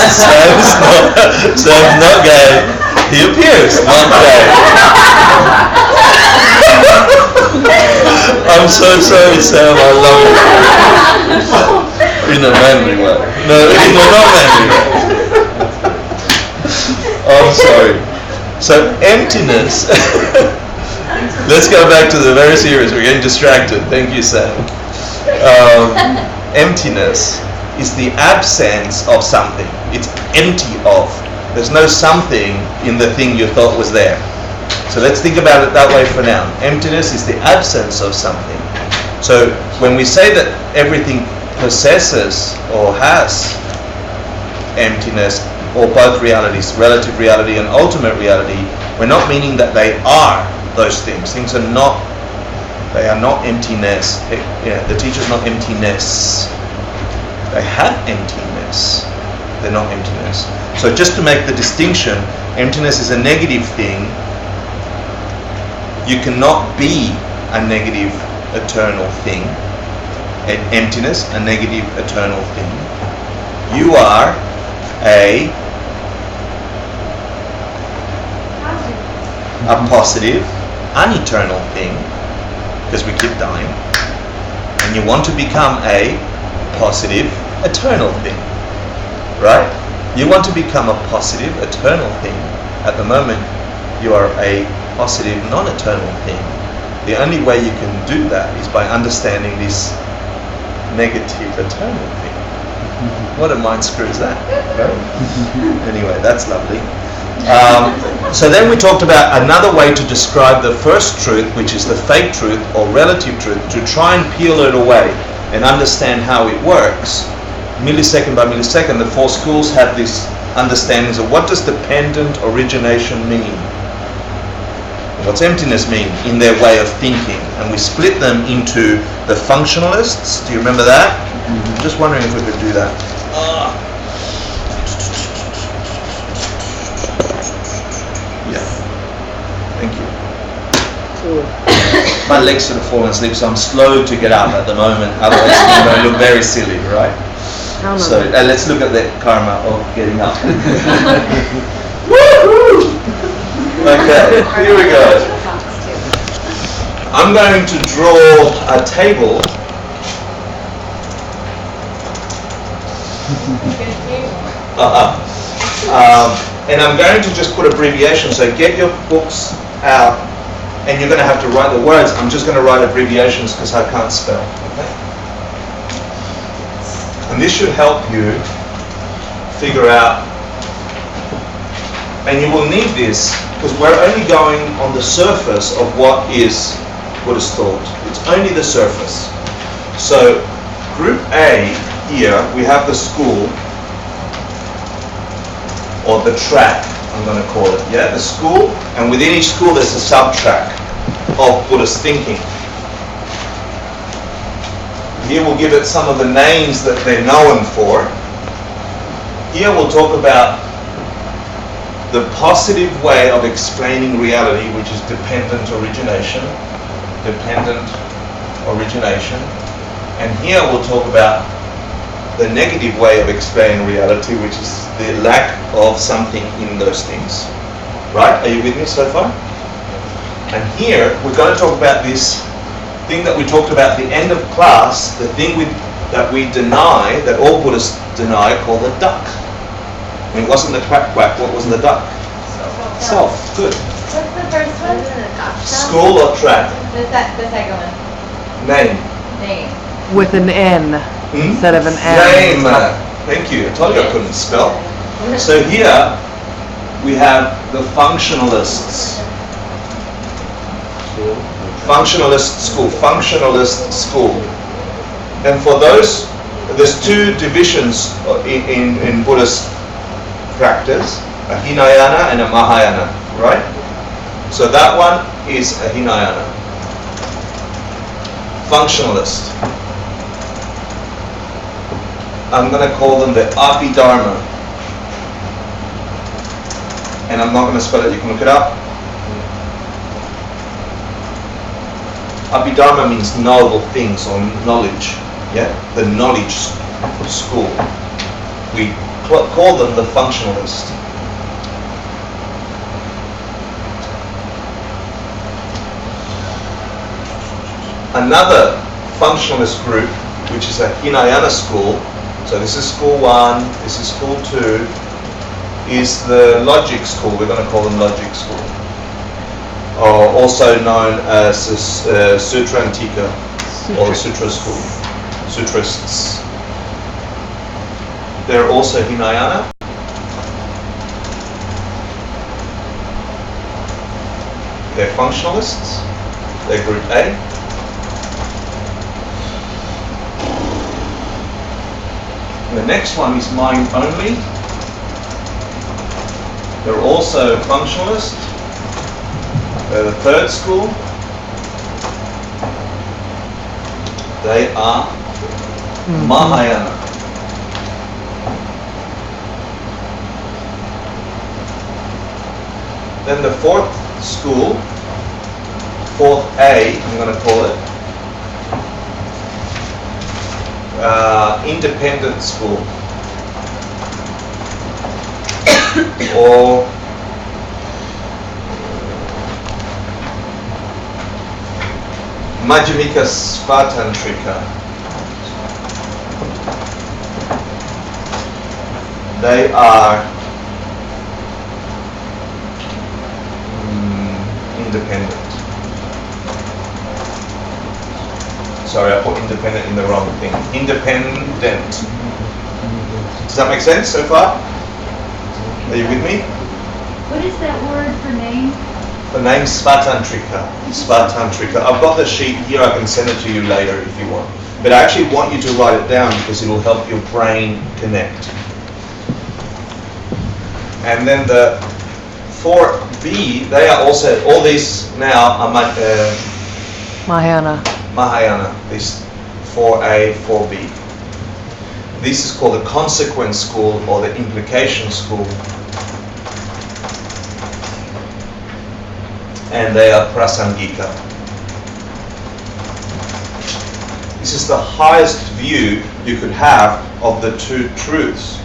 Sam's not gay. He appears not gay. I'm so sorry, Sam. I love you. In a manly way. No, in a not manly way. I'm sorry. So emptiness. Let's go back to the very serious. We're getting distracted. Thank you, Sam. Emptiness is the absence of something. It's empty of. There's no something in the thing you thought was there. So let's think about it that way for now. Emptiness is the absence of something. So when we say that everything possesses or has emptiness, or both realities, relative reality and ultimate reality, we're not meaning that they are those things. Things are not, they are not emptiness. The teacher's not emptiness. They have emptiness. They're not emptiness. So just to make the distinction, emptiness is a negative thing. You cannot be a negative eternal thing. Emptiness, a negative eternal thing. You are a positive, uneternal thing, because we keep dying, and you want to become a positive, eternal thing, right? You want to become a positive, eternal thing. At the moment, you are a positive, non-eternal thing. The only way you can do that is by understanding this negative, eternal thing. What a mind screw is that? Anyway, that's lovely. So then we talked about another way to describe the first truth, which is the fake truth or relative truth, to try and peel it away and understand how it works. Millisecond by millisecond, the four schools have this understandings of what does dependent origination mean? What's emptiness mean in their way of thinking? And we split them into the functionalists. Do you remember that? Mm-hmm. Just wondering if we could do that. Yeah. Thank you. My legs sort of fallen asleep, so I'm slow to get up at the moment. Otherwise, I'm going to look very silly, right? So let's look at the karma of getting up. Woohoo! Okay, here we go. I'm going to draw a table. And I'm going to just put abbreviations. So get your books out, and you're going to have to write the words. I'm just going to write abbreviations because I can't spell. Okay? And this should help you figure out. And you will need this because we're only going on the surface of what is Buddhist thought. It's only the surface. So group A here, we have the school, or the track, I'm going to call it. Yeah, the school, and within each school there's a sub-track of Buddhist thinking. Here we'll give it some of the names that they're known for. Here we'll talk about the positive way of explaining reality, which is dependent origination. Dependent origination. And here we'll talk about the negative way of explaining reality, which is the lack of something in those things. Right? Are you with me so far? And here we're going to talk about this thing that we talked about at the end of class, the thing that we deny, that all Buddhists deny, called the duck. It wasn't the quack quack. What was the duck? Self. Good. What's the first one? School or trap? The second one. Name. Name. With an N instead of an M. Name. Thank you. I told you I couldn't spell. So here we have the functionalists. Functionalist school. And for those, there's two divisions in Buddhist practice, a Hinayana and a Mahayana, right? So that one is a Hinayana. Functionalist. I'm going to call them the Abhidharma. And I'm not going to spell it, you can look it up. Abhidharma means knowable things or knowledge. Yeah, the knowledge school. We call them the functionalist. Another functionalist group, which is a Hinayana school, so this is school 1, this is school 2, is the logic school. We're going to call them logic school. Or also known as Sutrantika or Sutra school, Sutrists. They're also Hinayana. They're functionalists. They're group A. And the next one is mind only. They're also functionalist. They're the third school. They are Mahayana. Then the fourth school, fourth A, I'm going to call it, independent school. Or Majjhimika Svatantrika. They are independent. Sorry, I put independent in the wrong thing. Independent. Does that make sense so far? Are you with me? What is that word for name? The name's Svatantrika. Svatantrika. I've got the sheet here, I can send it to you later if you want. But I actually want you to write it down because it will help your brain connect. And then the 4B, they are also, all these now are Mahayana. Mahayana, this 4A, 4B. This is called the consequence school or the implication school. And they are prasangika. This is the highest view you could have of the two truths,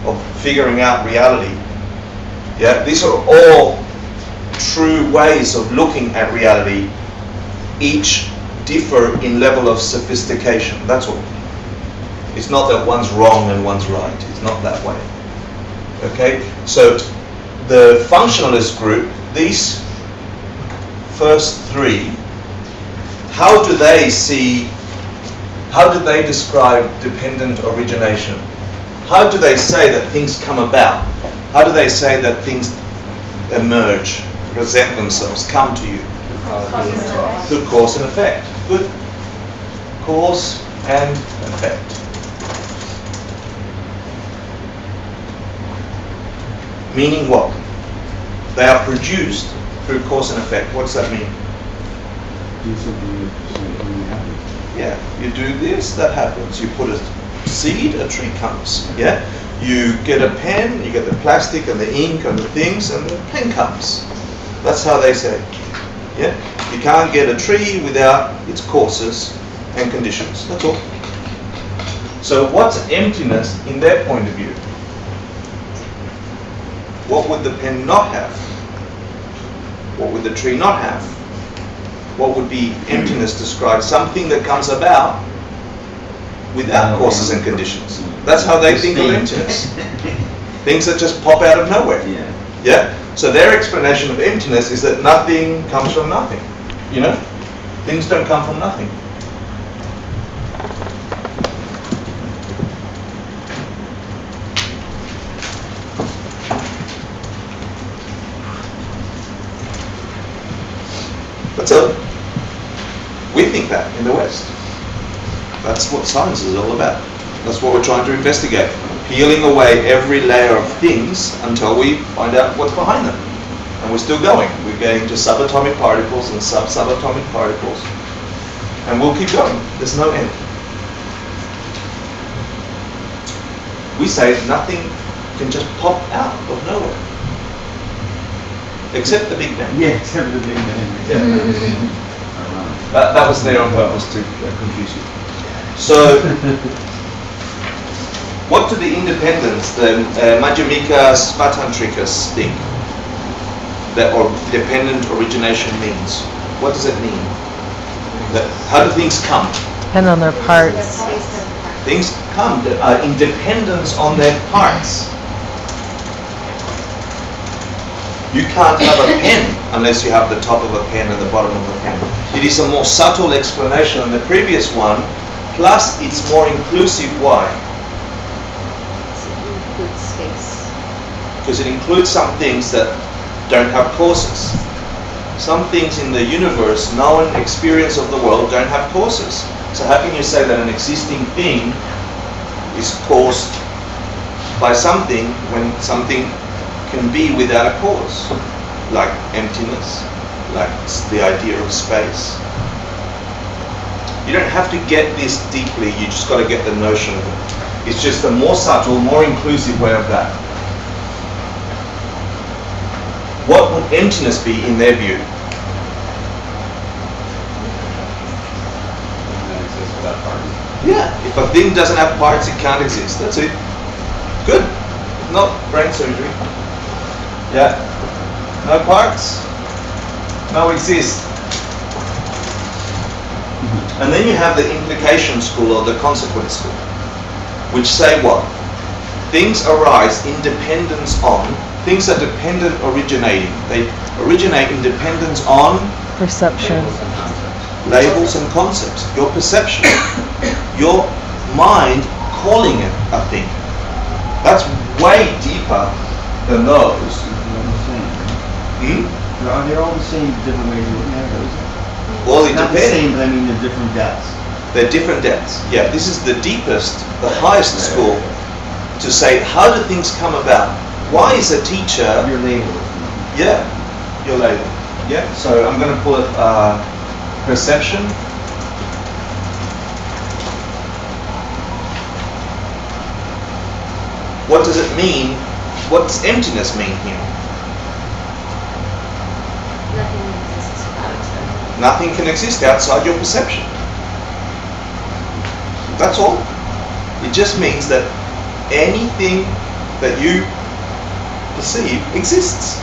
of figuring out reality. Yeah, these are all true ways of looking at reality, each differ in level of sophistication. That's all. It's not that one's wrong and one's right. It's not that way. Okay? So the functionalist group, these first three, how do they describe dependent origination? How do they say that things come about? How do they say that things emerge, present themselves, come to you? Good cause and effect. Good cause and effect. Meaning what? They are produced through cause and effect. What does that mean? Do something that happens. Yeah, you do this, that happens. You put a seed, a tree comes. Yeah, you get a pen, you get the plastic and the ink and the things, and the pen comes. That's how they say. Yeah, you can't get a tree without its causes and conditions. That's all. So what's emptiness in their point of view? What would the pen not have? What would the tree not have? What would be emptiness describe? Something that comes about without causes and conditions. That's how they think of emptiness. Things that just pop out of nowhere. Yeah? So their explanation of emptiness is that nothing comes from nothing. You know? Things don't come from nothing. But so, we think that in the West. That's what science is all about. That's what we're trying to investigate. Peeling away every layer of things until we find out what's behind them. And we're still going. We're getting to subatomic particles and sub-subatomic particles. And we'll keep going. There's no end. We say nothing can just pop out of nowhere. Except the Big Bang. Yeah, except the Big Bang. Yeah. That was there on purpose to confuse you. So, what do the independents, the Madhyamika Svatantrikas think that or dependent origination means? What does it mean? How do things come? Depend on their parts. Things come in dependence on their parts. You can't have a pen unless you have the top of a pen and the bottom of a pen. It is a more subtle explanation than the previous one, plus it's more inclusive. Why? It includes space. Because it includes some things that don't have causes. Some things in the universe, known experience of the world, don't have causes. So how can you say that an existing thing is caused by something when something can be without a cause? Like emptiness, like the idea of space. You don't have to get this deeply, you just got to get the notion of it. It's just a more subtle, more inclusive way of that. What would emptiness be in their view? Yeah, if a thing doesn't have parts, it can't exist. That's it. Good. No brain surgery. Yeah. No parts, no exist. And then you have the implication school or the consequence school, which say what? Things arise in dependence on, things are dependent originating. They originate in dependence on Perception. labels and concepts, your perception, your mind calling it a thing. That's way deeper than those. They're all the same, different ways of looking at it. Well, it Not the depends. same, but I mean they're different depths. They're different depths. Yeah, this is the deepest, the highest school to say, how do things come about? Why is a teacher... Your label. Yeah, your label. Yeah, so I'm going to pull it perception. What does it mean? What does emptiness mean here? Nothing exists without it. Nothing can exist outside your perception. That's all. It just means that anything that you perceive exists.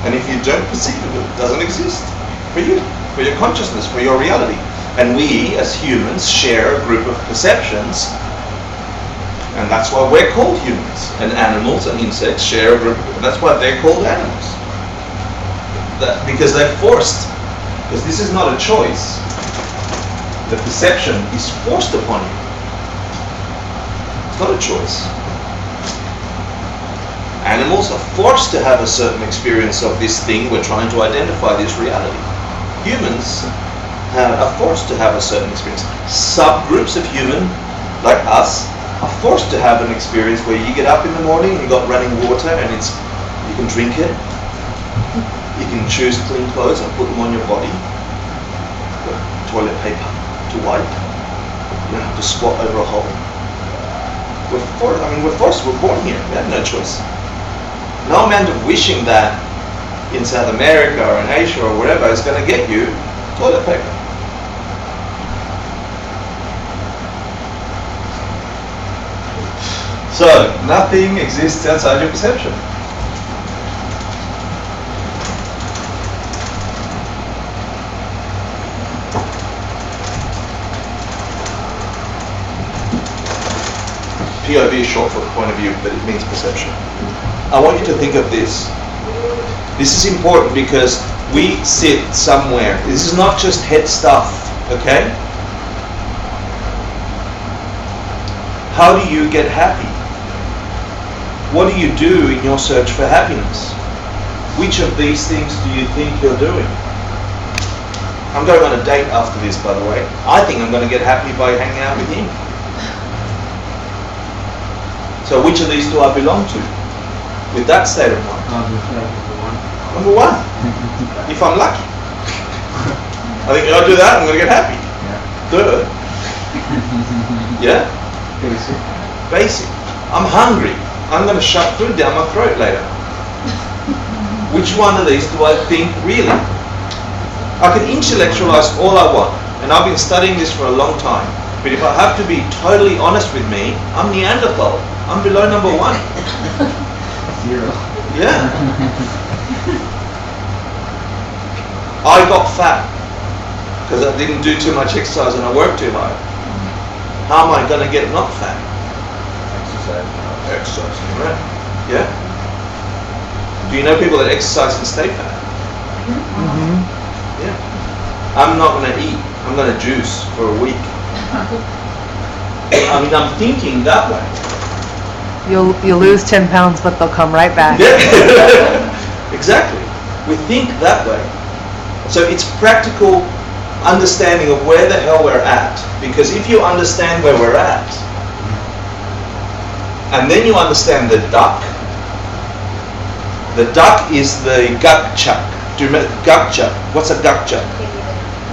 And if you don't perceive it, it doesn't exist for you, for your consciousness, for your reality. And we, as humans, share a group of perceptions, and that's why we're called humans. And animals and insects share a group, that's why they're called animals. Because they're forced. Because this is not a choice. The perception is forced upon you. It's not a choice. Animals are forced to have a certain experience of this thing we're trying to identify, this reality. Humans are forced to have a certain experience. Subgroups of human, like us, are forced to have an experience where you get up in the morning and you've got running water and you can drink it. You can choose clean clothes and put them on your body. Toilet paper to wipe. You don't have to squat over a hole. We're forced. We're born here. We have no choice. No amount of wishing that in South America or in Asia or wherever is going to get you toilet paper. So, nothing exists outside your perception. POV is short for the point of view, but it means perception. I want you to think of this. This is important because we sit somewhere. This is not just head stuff, okay? How do you get happy? What do you do in your search for happiness? Which of these things do you think you're doing? I'm going on a date after this, by the way. I think I'm going to get happy by hanging out with him. So which of these do I belong to with that state of mind? Number one. If I'm lucky. I think if I do that, I'm going to get happy. Duh. Yeah? Basic. I'm hungry. I'm going to shove food down my throat later. Which one of these do I think really? I can intellectualize all I want, and I've been studying this for a long time. But if I have to be totally honest with me, I'm Neanderthal. I'm below number one. Zero. Yeah. I got fat because I didn't do too much exercise and I worked too hard. How am I going to get not fat? Exercise, right? Yeah? Do you know people that exercise and stay fat? Mm-hmm. Yeah. I'm not going to eat. I'm going to juice for a week. I mean, I'm thinking that way. You'll lose 10 pounds, but they'll come right back. Yeah. Exactly. We think that way. So it's practical understanding of where the hell we're at. Because if you understand where we're at, and then you understand the duck is the gakcha. Do you remember gakcha? What's a gakcha?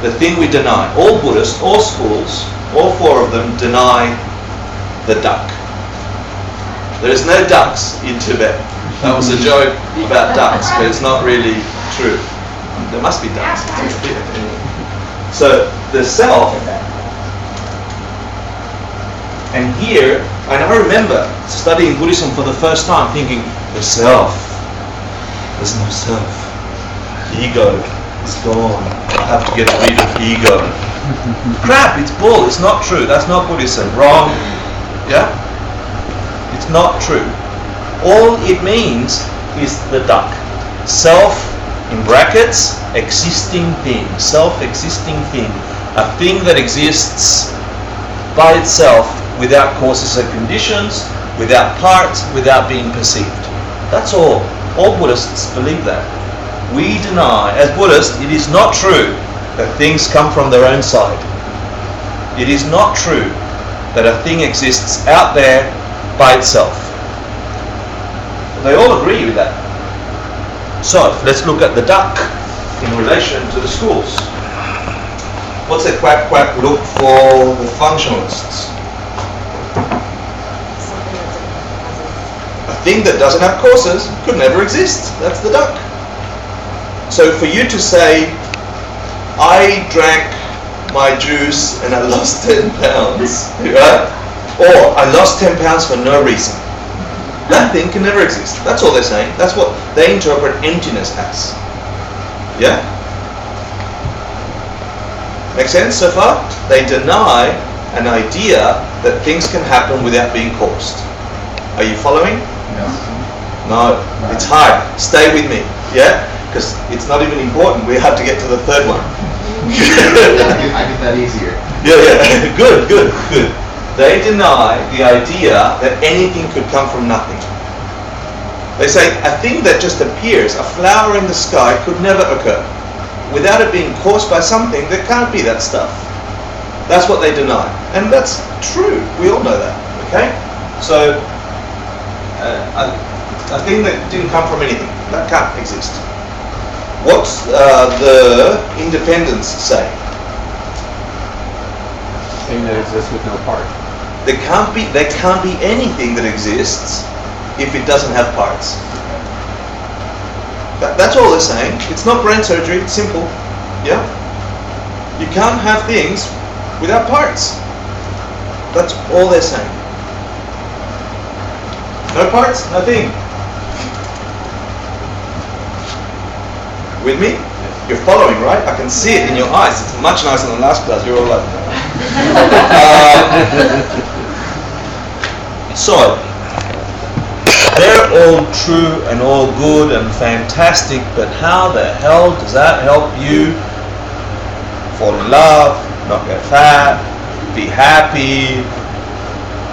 The thing we deny. All Buddhists, all schools, all four of them deny the duck. There is no ducks in Tibet. That was a joke about ducks, but it's not really true. There must be ducks. So the self, and here, and I remember studying Buddhism for the first time thinking, the self, there's no self. Ego is gone. I have to get rid of ego. Crap, it's bull, it's not true. That's not Buddhism. Wrong. Yeah? It's not true. All it means is the duck. Self, in brackets, existing thing. Self-existing thing. A thing that exists by itself without causes and conditions, without parts, without being perceived. That's all. All Buddhists believe that. We deny, as Buddhists, it is not true that things come from their own side. It is not true that a thing exists out there by itself. They all agree with that. So, let's look at the duck in relation to the schools. What's a quack quack look for the functionalists? A thing that doesn't have causes could never exist. That's the duck. So for you to say, I drank my juice and I lost 10 pounds, right? Or I lost 10 pounds for no reason. That thing can never exist. That's all they're saying. That's what they interpret emptiness as. Yeah? Make sense so far? They deny an idea that things can happen without being caused. Are you following? No. It's hard. Stay with me. Yeah? Because it's not even important. We have to get to the third one. I get that easier. Yeah. Good. They deny the idea that anything could come from nothing. They say a thing that just appears, a flower in the sky, could never occur. Without it being caused by something, there can't be that stuff. That's what they deny. And that's true. We all know that. Okay? So, a thing that didn't come from anything, that can't exist. What's the independence say? Thing that exists with no part. There can't be anything that exists if it doesn't have parts. That's all they're saying. It's not brain surgery, it's simple. Yeah? You can't have things without parts. That's all they're saying. No parts? Nothing? With me? You're following, right? I can see it in your eyes. It's much nicer than last class. You're all like... So, they're all true and all good and fantastic, but how the hell does that help you fall in love, not get fat, be happy,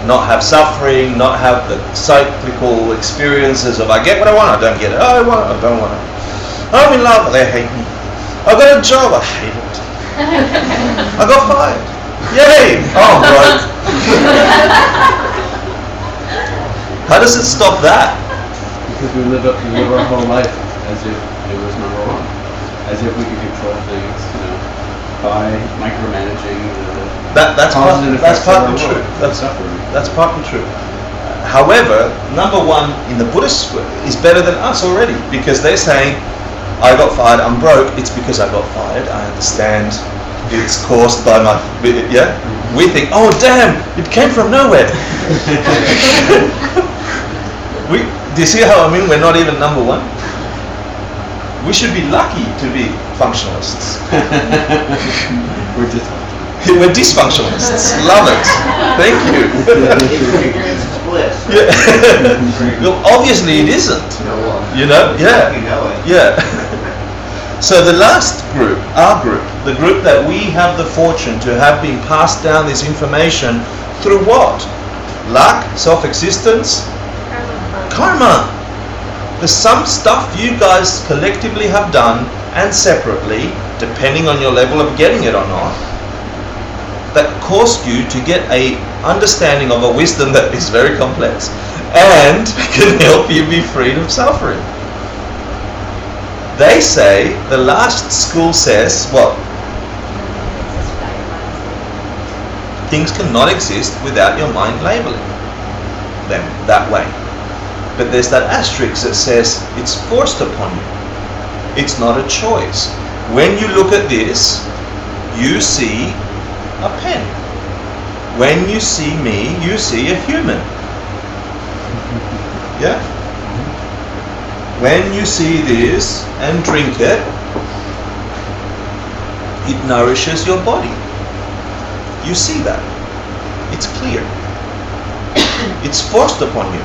not have suffering, not have the cyclical experiences of I get what I want, I don't get it, oh, I want it, I don't want it. I'm in love, they hate me. I got a job, I hate it. I got fired. Yay! Oh, broke. How does it stop that? Because we live our whole life as if it was number one, as if we could control things, by micromanaging the That's partly true. That's partly true. However, number one in the Buddhist is better than us already, because they're saying, I got fired, I'm broke, it's because I got fired, I understand it's caused by my, yeah? We think, oh damn, it came from nowhere. Do you see how I mean we're not even number one? We should be lucky to be functionalists. We're dysfunctionalists. Love it. Thank you. Yeah. Well, obviously it isn't. Yeah. Yeah. So the last group, our group, the group that we have the fortune to have been passed down this information through what? Luck, self-existence, karma. There's some stuff you guys collectively have done and separately, depending on your level of getting it or not, that caused you to get a understanding of a wisdom that is very complex and can help you be freed of suffering. They say, the last school says, what? Things cannot exist without your mind labeling them that way. But there's that asterisk that says it's forced upon you. It's not a choice. When you look at this, you see a pen. When you see me, you see a human. Yeah? When you see this and drink it, it nourishes your body. You see that. It's clear. It's forced upon you.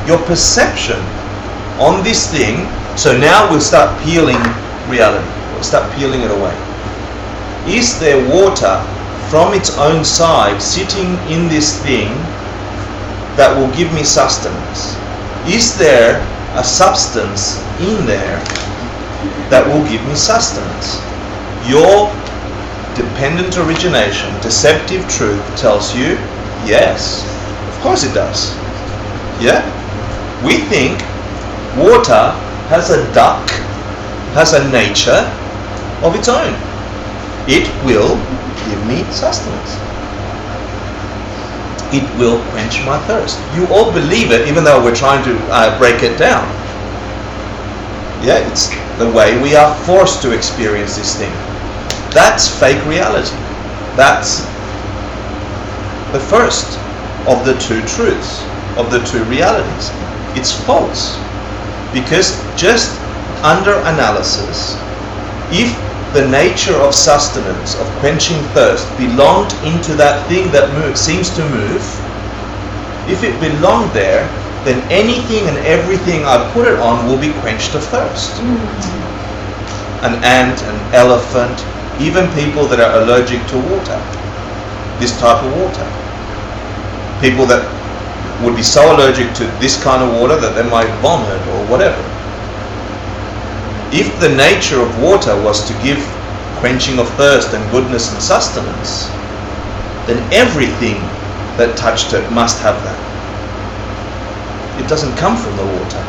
Your perception on this thing, so now we'll start peeling reality. We'll start peeling it away. Is there water from its own side sitting in this thing that will give me sustenance? Is there a substance in there that will give me sustenance? Your dependent origination, deceptive truth tells you, yes, of course it does. Yeah? We think water has a duck, has a nature of its own. It will give me sustenance. It will quench my thirst. You all believe it, even though we're trying to break it down. Yeah, it's the way we are forced to experience this thing. That's fake reality. That's the first of the two truths, of the two realities. It's false. Because just under analysis, if the nature of sustenance, of quenching thirst, belonged into that thing that seems to move, if it belonged there, then anything and everything I put it on will be quenched of thirst. An ant, an elephant, even people that are allergic to water, this type of water. People that would be so allergic to this kind of water that they might vomit or whatever. If the nature of water was to give quenching of thirst and goodness and sustenance, then everything that touched it must have that. It doesn't come from the water.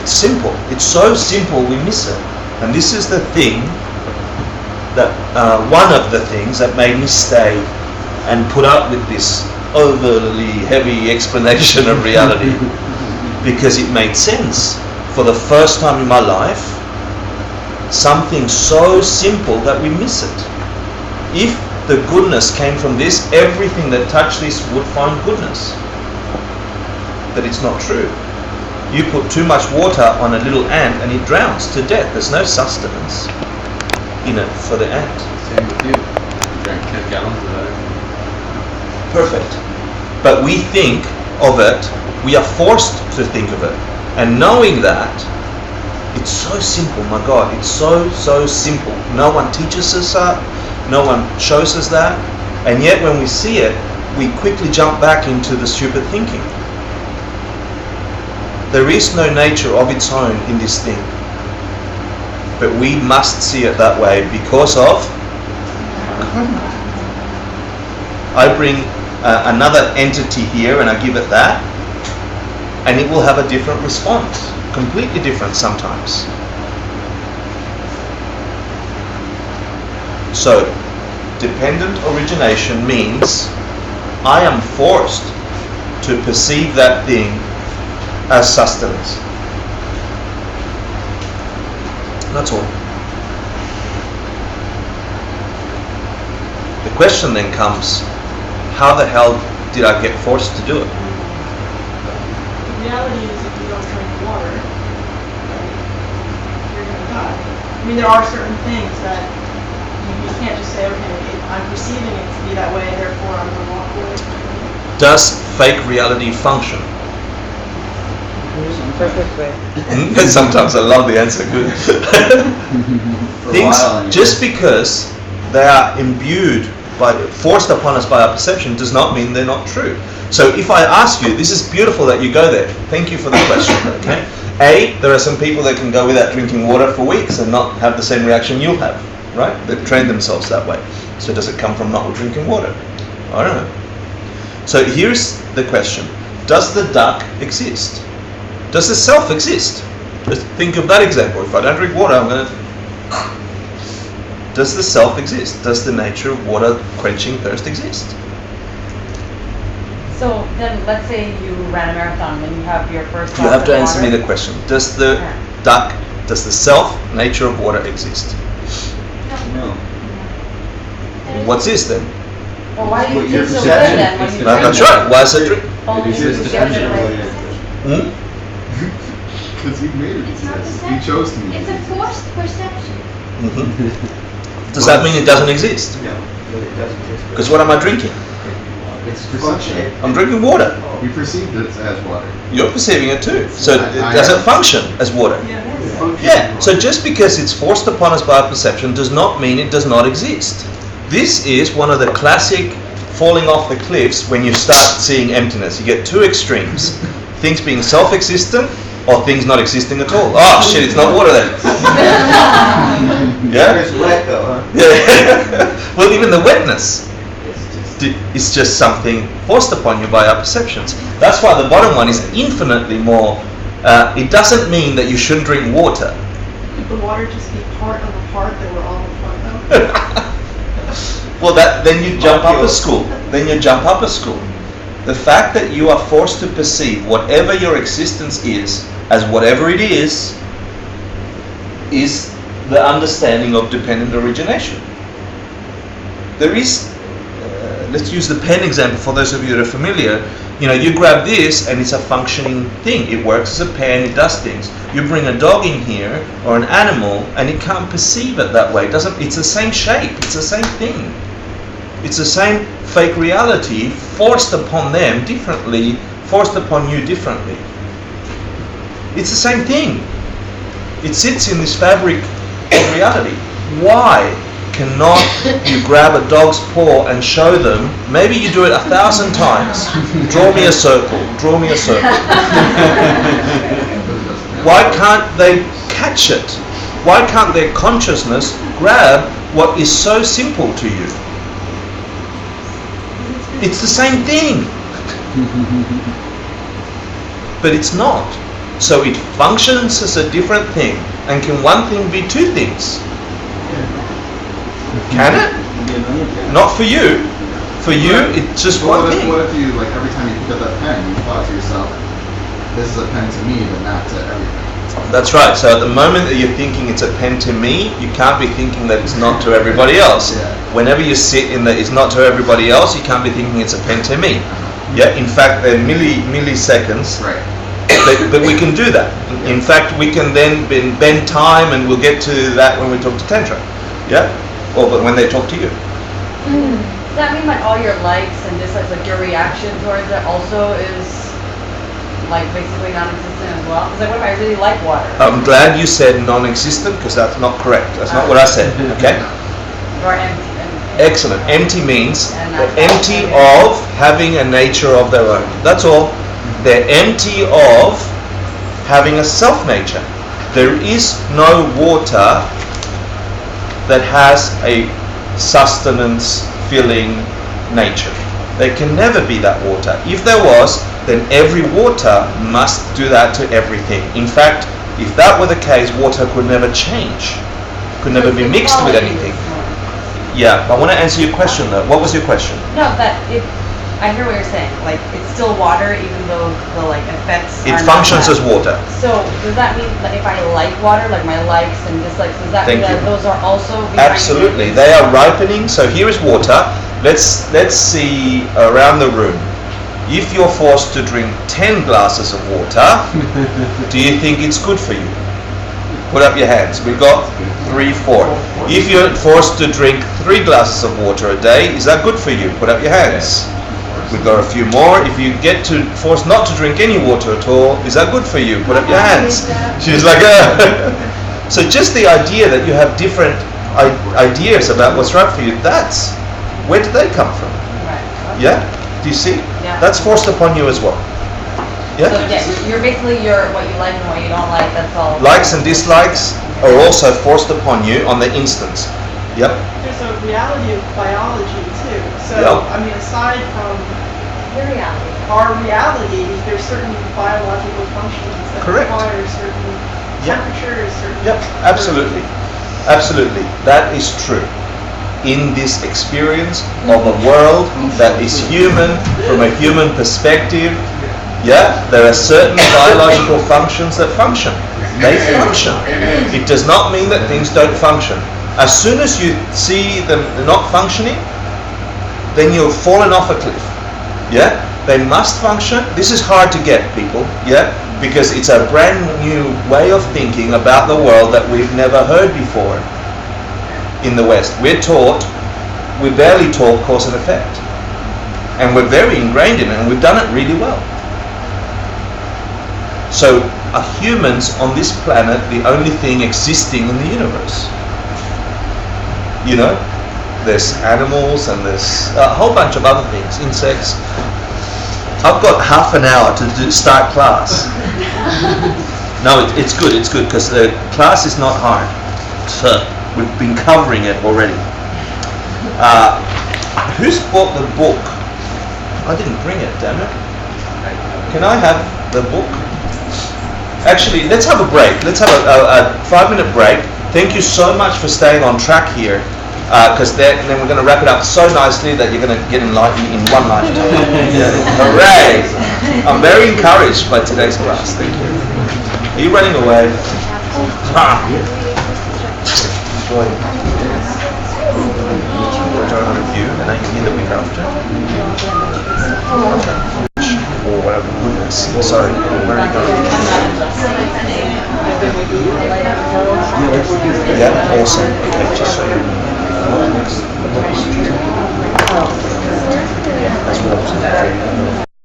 It's simple. It's so simple we miss it. And this is the thing that, one of the things that made me stay and put up with this overly heavy explanation of reality, because it made sense. For the first time in my life, something so simple that we miss it. If the goodness came from this, everything that touched this would find goodness. that it's not true. You put too much water on a little ant and it drowns to death. There's no sustenance in it for the ant. Same with you. You drank 10 gallons of that. Perfect. But we think of it, we are forced to think of it. And knowing that, it's so simple, my God, it's so simple. No one teaches us that, no one shows us that, and yet when we see it, we quickly jump back into the stupid thinking. There is no nature of its own in this thing, but we must see it that way because of I bring another entity here and I give it that, and it will have a different response, completely different sometimes. So, dependent origination means I am forced to perceive that thing as sustenance. That's all. The question then comes, how the hell did I get forced to do it? The reality is if you don't drink water, you're going to die. I mean, there are certain things that you can't just say, okay, I'm perceiving it to be that way, therefore I'm going to walk away from it. Does fake reality function? Perfectly. Sometimes I love the answer. Good. Things, just because they are imbued forced upon us by our perception does not mean they're not true. So if I ask you, this is beautiful that you go there. Thank you for the question. Okay. A, there are some people that can go without drinking water for weeks and not have the same reaction you'll have, right? They've trained themselves that way. So does it come from not drinking water? I don't know. So here's the question. Does the duck exist? Does the self exist? Just think of that example. If I don't drink water, I'm going to... Does the self exist? Does the nature of water quenching thirst exist? So then let's say you ran a marathon and you have your first You have to answer me the question. Does the duck, does the self nature of water exist? No. What's this then? Well, why do you Your feel so good perception. then when you That's drink right. Why is it drink? Only It exists you get it away. Because he made it. It's not He perception. chose to make It's it. a forced perception. Does that mean it doesn't exist? No, it doesn't exist. Because what am I drinking? It's perception. I'm drinking water. You perceived it as water. You're perceiving it too. So does it function as water? Yeah. Yeah. So just because it's forced upon us by our perception does not mean it does not exist. This is one of the classic falling off the cliffs when you start seeing emptiness. You get two extremes. Things being self-existent or things not existing at all. Oh shit, it's not water then. Yeah? It's wet though, huh? Yeah. Well, even the wetness is just something forced upon you by our perceptions. That's why the bottom one is infinitely more. It doesn't mean that you shouldn't drink water. Could the water just be part of a part that we're all a part of? Well, then you jump up a school. Then you jump up a school. The fact that you are forced to perceive whatever your existence is as whatever it is the understanding of dependent origination. There is, let's use the pen example for those of you that are familiar. You know, you grab this and it's a functioning thing. It works as a pen, it does things. You bring a dog in here or an animal and it can't perceive it that way. It's the same shape, it's the same thing. It's the same fake reality forced upon them differently, forced upon you differently. It's the same thing. It sits in this fabric of reality. Why cannot you grab a dog's paw and show them? Maybe you do it 1,000 times. Draw me a circle. Draw me a circle. Why can't they catch it? Why can't their consciousness grab what is so simple to you? It's the same thing. But it's not. So it functions as a different thing. And can one thing be two things? Can it? Not for you. For you, it's just one thing. What if you, like, every time you pick up that pen, you thought to yourself, this is a pen to me, but not to everything? That's right. So at the moment that you're thinking it's a pen to me, you can't be thinking that it's not to everybody else. Yeah. Whenever you sit in that it's not to everybody else, you can't be thinking it's a pen to me. Yeah, in fact, they're milliseconds. Right. But we can do that. In fact, we can then bend time, and we'll get to that when we talk to Tantra. Yeah? Or but when they talk to you. Does that mean like all your likes and dislikes, like your reaction towards it also is like basically non-existent as well? Because like what if I really like water? I'm glad you said non-existent, because that's not correct. That's not what I said. Okay? Or empty. Excellent. Empty means they're empty of having a nature of their own. That's all. They're empty of having a self-nature. There is no water that has a sustenance, filling nature. There can never be that water. If there was, then every water must do that to everything. In fact, if that were the case, water could never change, could never be mixed with anything. Yeah, I want to answer your question though. What was your question? No, that it. I hear what you're saying. Like it's still water, even though the like effects. It functions as water. So does that mean that if I like water, like my likes and dislikes, does that mean that those are also? Absolutely, they are ripening. So here is water. Let's see around the room. If you're forced to drink 10 glasses of water, do you think it's good for you? Put up your hands. We've got 3, 4. If you're forced to drink 3 glasses of water a day, is that good for you? Put up your hands. We've got a few more. If you get forced not to drink any water at all, is that good for you? Put up your hands. She's like, So just the idea that you have different ideas about what's right for you, where do they come from? Yeah? Do you see? Yeah. That's forced upon you as well. Yeah? So yeah, you're basically what you like and what you don't like, that's all. Likes and dislikes are also forced upon you on the instance. Yep. There's a reality of biology too. So, Yep. I mean, aside from Your reality. our reality, there's certain biological functions that Correct. require certain Yep. temperatures, certain... Yep, absolutely. Absolutely. That is true. In this experience of a world that is human, from a human perspective, yeah, there are certain biological functions that function. They function. It does not mean that things don't function. As soon as you see them not functioning, then you've fallen off a cliff. Yeah? They must function. This is hard to get, people. Yeah? Because it's a brand new way of thinking about the world that we've never heard before in the West. We barely taught cause and effect. And we're very ingrained in it, and we've done it really well. So are humans on this planet the only thing existing in the universe? You know, there's animals and there's a whole bunch of other things, insects. I've got half an hour to start class. No, it's good, because the class is not hard. So we've been covering it already. Who's bought the book? I didn't bring it, damn it. Can I have the book? Actually, let's have a break. Let's have a 5-minute break. Thank you so much for staying on track here, because then we're going to wrap it up so nicely that you're going to get enlightened in one lifetime. Yeah. Hooray! I'm very encouraged by today's class. Thank you. Are you running away? Enjoy. Join on a view, and I can hear the week after. Or whatever. Sorry, where are you going? Yeah, awesome. Okay, just so you know. That's what I was going to do.